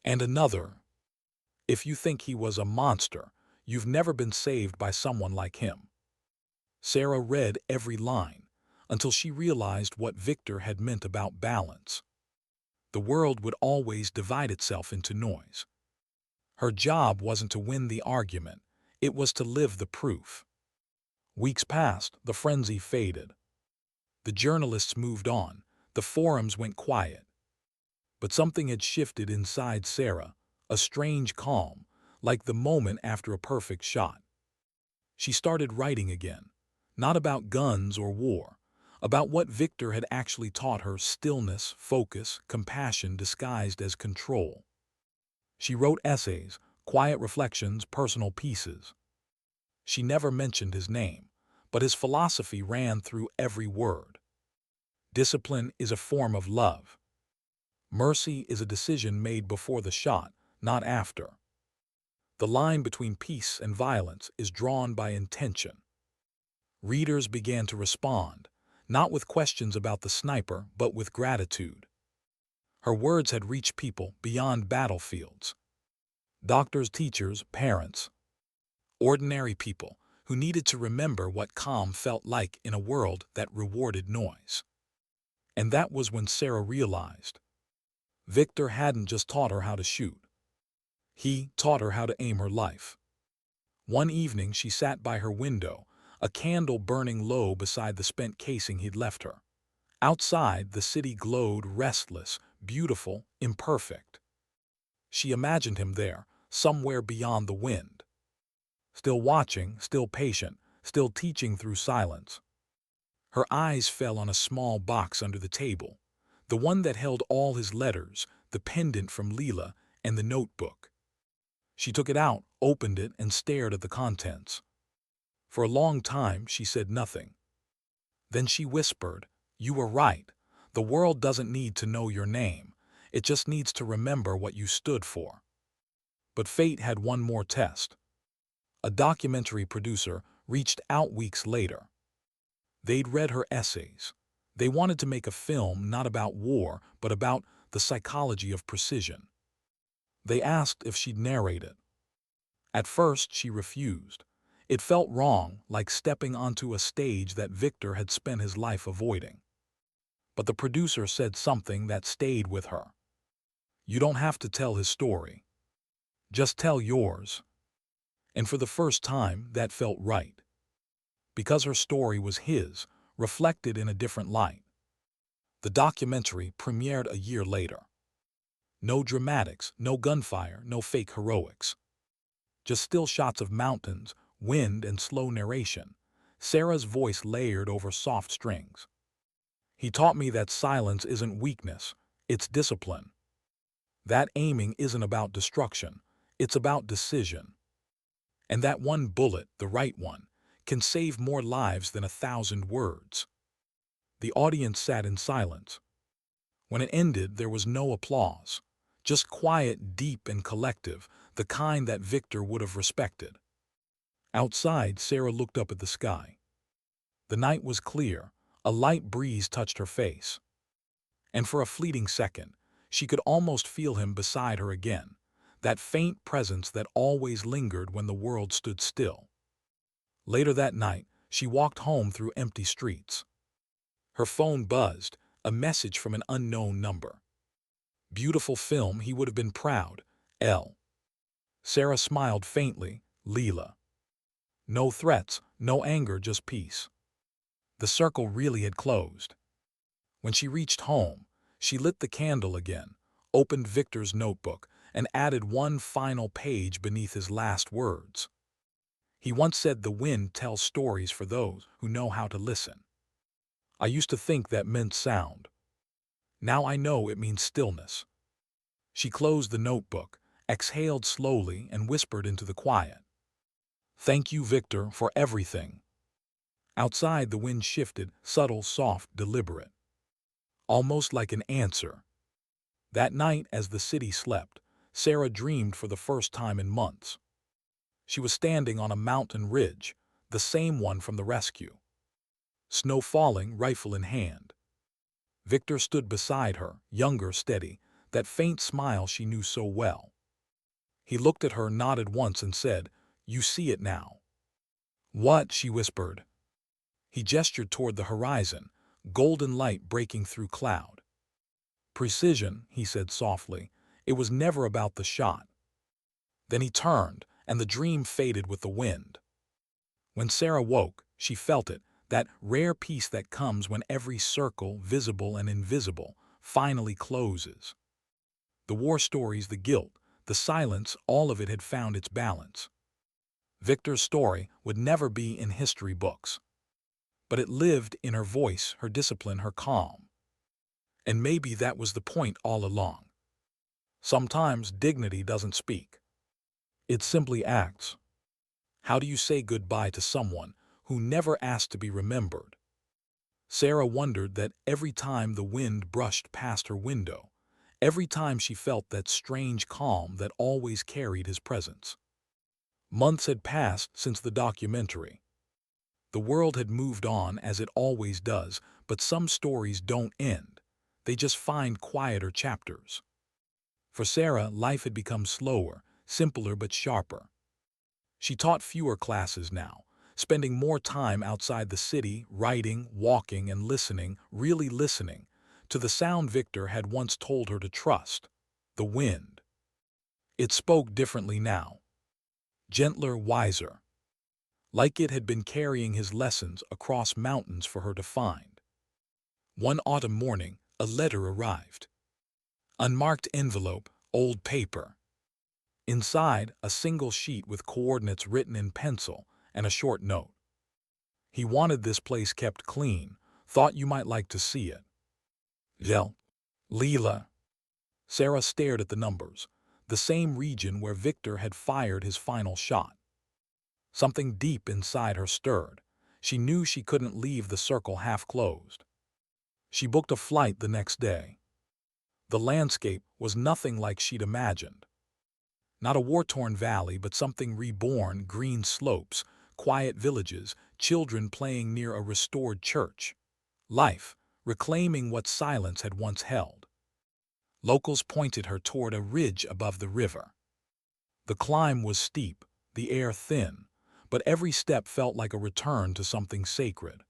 [SPEAKER 1] And another, if you think he was a monster, you've never been saved by someone like him. Sarah read every line until she realized what Victor had meant about balance. The world would always divide itself into noise. Her job wasn't to win the argument, it was to live the proof. Weeks passed, the frenzy faded. The journalists moved on, the forums went quiet. But something had shifted inside Sarah, a strange calm, like the moment after a perfect shot. She started writing again, not about guns or war, about what Victor had actually taught her: stillness, focus, compassion disguised as control. She wrote essays, quiet reflections, personal pieces. She never mentioned his name, but his philosophy ran through every word. Discipline is a form of love. Mercy is a decision made before the shot, not after. The line between peace and violence is drawn by intention. Readers began to respond, not with questions about the sniper, but with gratitude. Her words had reached people beyond battlefields. Doctors, teachers, parents. Ordinary people who needed to remember what calm felt like in a world that rewarded noise. And that was when Sarah realized Victor hadn't just taught her how to shoot. He taught her how to aim her life. One evening she sat by her window, a candle burning low beside the spent casing he'd left her. Outside, the city glowed, restless, beautiful, imperfect. She imagined him there, somewhere beyond the wind. Still watching, still patient, still teaching through silence. Her eyes fell on a small box under the table, the one that held all his letters, the pendant from Leela, and the notebook. She took it out, opened it, and stared at the contents. For a long time, she said nothing. Then she whispered, "You were right. The world doesn't need to know your name. It just needs to remember what you stood for." But fate had one more test. A documentary producer reached out weeks later. They'd read her essays. They wanted to make a film not about war, but about the psychology of precision. They asked if she'd narrate it. At first, she refused. It felt wrong, like stepping onto a stage that Victor had spent his life avoiding. But the producer said something that stayed with her. "You don't have to tell his story. Just tell yours." And for the first time, that felt right. Because her story was his, reflected in a different light. The documentary premiered a year later. No dramatics, no gunfire, no fake heroics. Just still shots of mountains, wind, and slow narration. Sarah's voice layered over soft strings. "He taught me that silence isn't weakness, it's discipline. That aiming isn't about destruction, it's about decision. And that one bullet, the right one, can save more lives than 1,000 words." The audience sat in silence. When it ended, there was no applause. Just quiet, deep, and collective, the kind that Victor would have respected. Outside, Sarah looked up at the sky. The night was clear. A light breeze touched her face. And for a fleeting second, she could almost feel him beside her again, that faint presence that always lingered when the world stood still. Later that night, she walked home through empty streets. Her phone buzzed, a message from an unknown number. Beautiful film, he would have been proud. L. Sarah smiled faintly. Leela. No threats, no anger, just peace. The circle really had closed. When she reached home, she lit the candle again, opened Victor's notebook, and added one final page beneath his last words. He once said the wind tells stories for those who know how to listen. I used to think that meant sound. Now I know it means stillness. She closed the notebook, exhaled slowly, and whispered into the quiet. Thank you, Victor, for everything. Outside, the wind shifted, subtle, soft, deliberate. Almost like an answer. That night, as the city slept, Sarah dreamed for the first time in months. She was standing on a mountain ridge, the same one from the rescue. Snow falling, rifle in hand. Victor stood beside her, younger, steady, that faint smile she knew so well. He looked at her, nodded once, and said, "You see it now." "What?" she whispered. He gestured toward the horizon, golden light breaking through cloud. "Precision," he said softly. "It was never about the shot." Then he turned, and the dream faded with the wind. When Sarah woke, she felt it, that rare peace that comes when every circle, visible and invisible, finally closes. The war stories, the guilt, the silence, all of it had found its balance. Victor's story would never be in history books. But it lived in her voice, her discipline, her calm. And maybe that was the point all along. Sometimes dignity doesn't speak. It simply acts. How do you say goodbye to someone who never asked to be remembered? Sarah wondered that every time the wind brushed past her window, every time she felt that strange calm that always carried his presence. Months had passed since the documentary. The world had moved on as it always does, but some stories don't end. They just find quieter chapters. For Sarah, life had become slower, simpler but sharper. She taught fewer classes now, spending more time outside the city, writing, walking, and listening, really listening, to the sound Victor had once told her to trust, the wind. It spoke differently now. Gentler, wiser. Like it had been carrying his lessons across mountains for her to find. One autumn morning, a letter arrived. Unmarked envelope, old paper. Inside, a single sheet with coordinates written in pencil and a short note. He wanted this place kept clean, thought you might like to see it. Well, Leela. Sarah stared at the numbers, the same region where Victor had fired his final shot. Something deep inside her stirred. She knew she couldn't leave the circle half closed. She booked a flight the next day. The landscape was nothing like she'd imagined. Not a war-torn valley, but something reborn, green slopes, quiet villages, children playing near a restored church. Life, reclaiming what silence had once held. Locals pointed her toward a ridge above the river. The climb was steep, the air thin, but every step felt like a return to something sacred.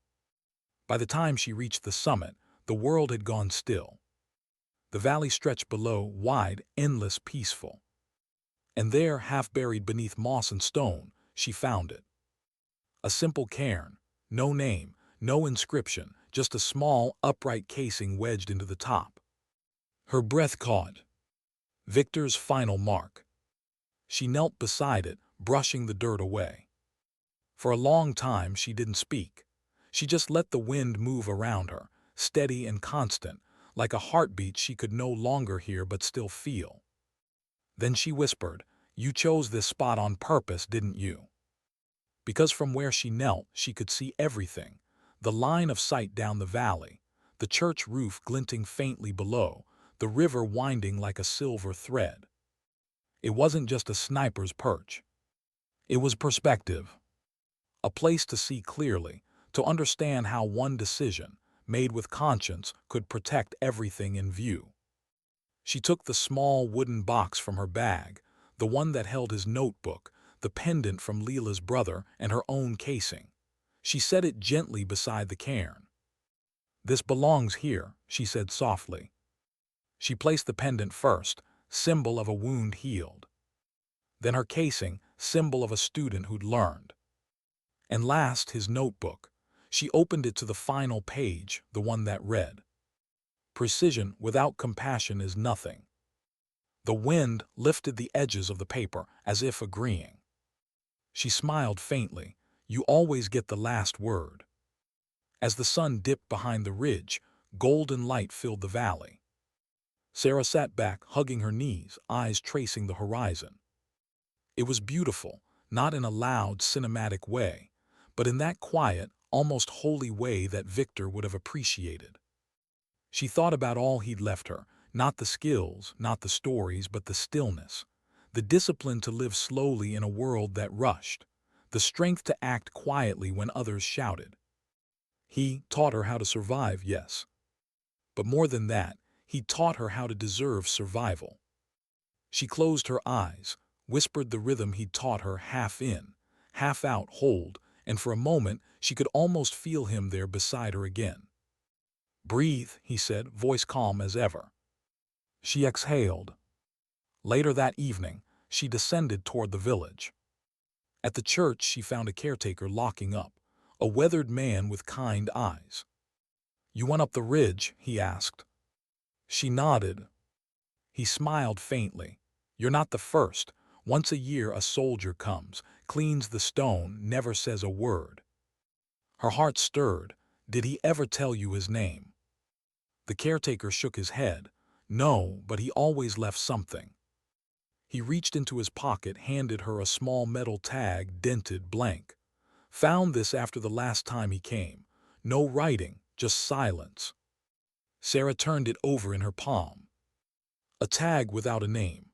[SPEAKER 1] By the time she reached the summit, the world had gone still. The valley stretched below, wide, endless, peaceful. And there, half buried beneath moss and stone, she found it. A simple cairn, no name, no inscription, just a small, upright casing wedged into the top. Her breath caught. Victor's final mark. She knelt beside it, brushing the dirt away. For a long time she didn't speak. She just let the wind move around her, steady and constant, like a heartbeat she could no longer hear but still feel. Then she whispered, "You chose this spot on purpose, didn't you?" Because from where she knelt, she could see everything. The line of sight down the valley, the church roof glinting faintly below, the river winding like a silver thread. It wasn't just a sniper's perch. It was perspective. A place to see clearly, to understand how one decision, made with conscience, could protect everything in view. She took the small wooden box from her bag, the one that held his notebook, the pendant from Leela's brother, and her own casing. She set it gently beside the cairn. "This belongs here," she said softly. She placed the pendant first, symbol of a wound healed. Then her casing, symbol of a student who'd learned. And last, his notebook. She opened it to the final page, the one that read, "Precision without compassion is nothing." The wind lifted the edges of the paper, as if agreeing. She smiled faintly. "You always get the last word." As the sun dipped behind the ridge, golden light filled the valley. Sarah sat back, hugging her knees, eyes tracing the horizon. It was beautiful, not in a loud, cinematic way, but in that quiet, almost holy way that Victor would have appreciated. She thought about all he'd left her, not the skills, not the stories, but the stillness, the discipline to live slowly in a world that rushed, the strength to act quietly when others shouted. He taught her how to survive, yes. But more than that, he taught her how to deserve survival. She closed her eyes, whispered the rhythm he'd taught her, half in, half out, hold, and for a moment she could almost feel him there beside her again. "Breathe," he said, voice calm as ever. She exhaled. Later that evening, she descended toward the village. At the church, she found a caretaker locking up, a weathered man with kind eyes. "You went up the ridge?" he asked. She nodded. He smiled faintly. "You're not the first. Once a year a soldier comes, cleans the stone, never says a word." Her heart stirred. "Did he ever tell you his name?" The caretaker shook his head. "No, but he always left something." He reached into his pocket, handed her a small metal tag, dented blank. "Found this after the last time he came. No writing, just silence." Sarah turned it over in her palm. A tag without a name.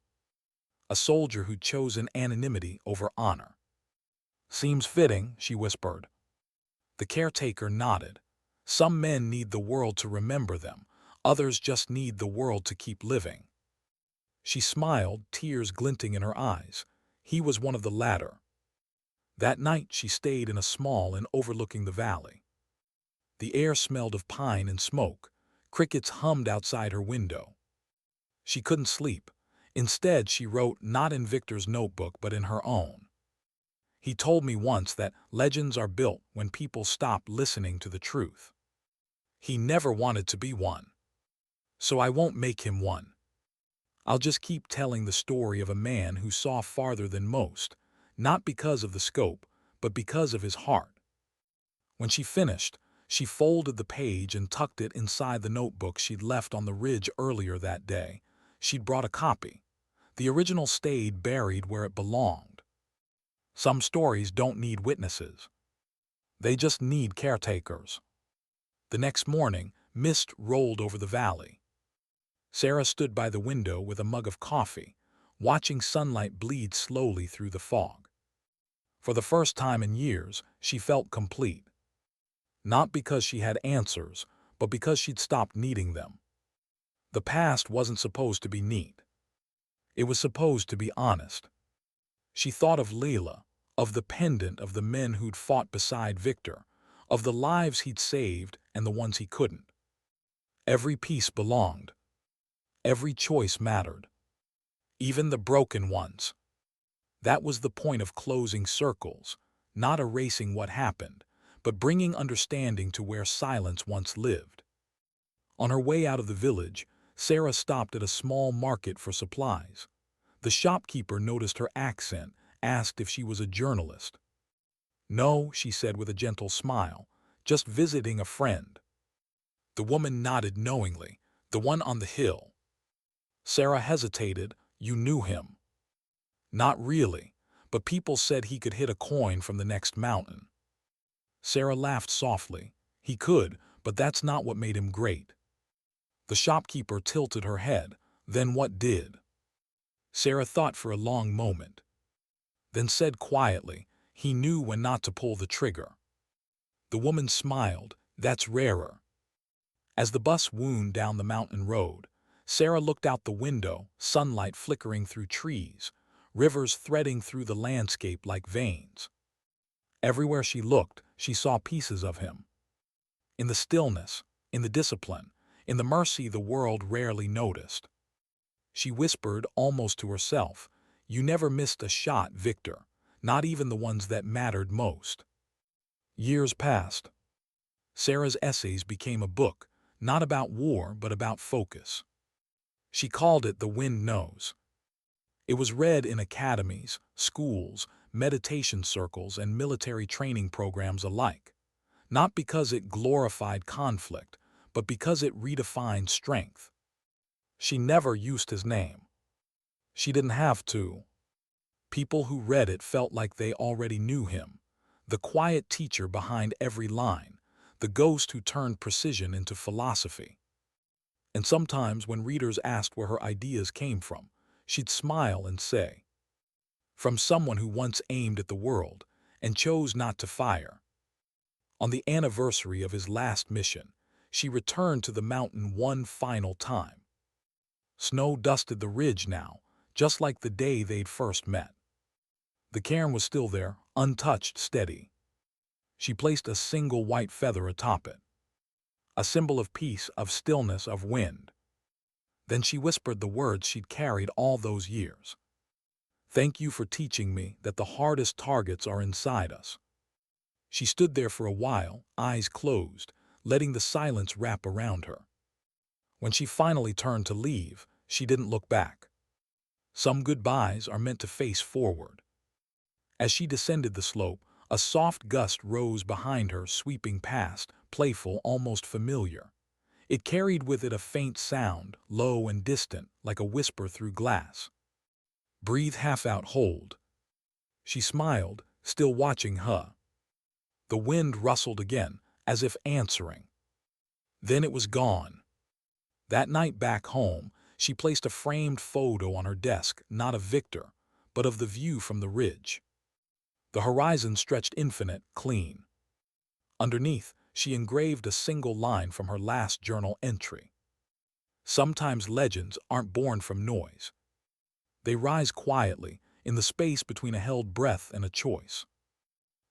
[SPEAKER 1] A soldier who'd chosen anonymity over honor. "Seems fitting," she whispered. The caretaker nodded. "Some men need the world to remember them. Others just need the world to keep living." She smiled, tears glinting in her eyes. He was one of the latter. That night she stayed in a small inn overlooking the valley. The air smelled of pine and smoke. Crickets hummed outside her window. She couldn't sleep. Instead, she wrote, not in Victor's notebook, but in her own. "He told me once that legends are built when people stop listening to the truth. He never wanted to be one. So I won't make him one. I'll just keep telling the story of a man who saw farther than most, not because of the scope, but because of his heart." When she finished, she folded the page and tucked it inside the notebook she'd left on the ridge earlier that day. She'd brought a copy. The original stayed buried where it belonged. Some stories don't need witnesses. They just need caretakers. The next morning, mist rolled over the valley. Sarah stood by the window with a mug of coffee, watching sunlight bleed slowly through the fog. For the first time in years, she felt complete. Not because she had answers, but because she'd stopped needing them. The past wasn't supposed to be neat. It was supposed to be honest. She thought of Leila, of the pendant, of the men who'd fought beside Victor, of the lives he'd saved and the ones he couldn't. Every piece belonged. Every choice mattered. Even the broken ones. That was the point of closing circles, not erasing what happened, but bringing understanding to where silence once lived. On her way out of the village, Sarah stopped at a small market for supplies. The shopkeeper noticed her accent, asked if she was a journalist. "No," she said with a gentle smile, "just visiting a friend." The woman nodded knowingly. "The one on the hill." Sarah hesitated. "You knew him?" "Not really, but people said he could hit a coin from the next mountain." Sarah laughed softly. "He could, but that's not what made him great." The shopkeeper tilted her head. "Then what did?" Sarah thought for a long moment. Then said quietly, "He knew when not to pull the trigger." The woman smiled. "That's rarer." As the bus wound down the mountain road, Sarah looked out the window, sunlight flickering through trees, rivers threading through the landscape like veins. Everywhere she looked, she saw pieces of him. In the stillness, in the discipline, in the mercy the world rarely noticed. She whispered almost to herself, "You never missed a shot, Victor, not even the ones that mattered most." Years passed. Sarah's essays became a book, not about war but about focus. She called it The Wind Knows. It was read in academies, schools, meditation circles, and military training programs alike, not because it glorified conflict, but because it redefined strength. She never used his name. She didn't have to. People who read it felt like they already knew him, the quiet teacher behind every line, the ghost who turned precision into philosophy. And sometimes when readers asked where her ideas came from, she'd smile and say, "From someone who once aimed at the world and chose not to fire." On the anniversary of his last mission, she returned to the mountain one final time. Snow dusted the ridge now, just like the day they'd first met. The cairn was still there, untouched, steady. She placed a single white feather atop it, a symbol of peace, of stillness, of wind. Then she whispered the words she'd carried all those years. "Thank you for teaching me that the hardest targets are inside us." She stood there for a while, eyes closed, letting the silence wrap around her. When she finally turned to leave, she didn't look back. Some goodbyes are meant to face forward. As she descended the slope, a soft gust rose behind her, sweeping past, playful, almost familiar. It carried with it a faint sound, low and distant, like a whisper through glass. "Breathe half out, hold." She smiled, still watching her. The wind rustled again, as if answering. Then it was gone. That night back home, she placed a framed photo on her desk, not of Victor, but of the view from the ridge. The horizon stretched infinite, clean. Underneath, she engraved a single line from her last journal entry. "Sometimes legends aren't born from noise. They rise quietly, in the space between a held breath and a choice."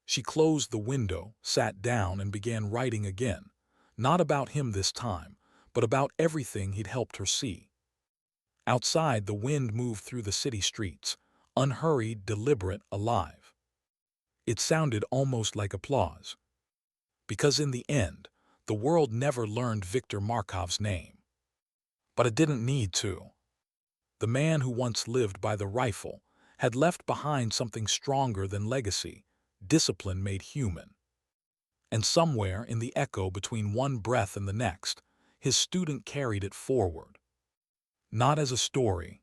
[SPEAKER 1] She closed the window, sat down, and began writing again, not about him this time, but about everything he'd helped her see. Outside, the wind moved through the city streets, unhurried, deliberate, alive. It sounded almost like applause. Because in the end, the world never learned Viktor Markov's name. But it didn't need to. The man who once lived by the rifle had left behind something stronger than legacy, discipline made human. And somewhere in the echo between one breath and the next, his student carried it forward. Not as a story,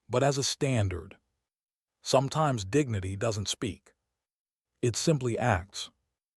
[SPEAKER 1] but as a standard. Sometimes dignity doesn't speak. It simply acts.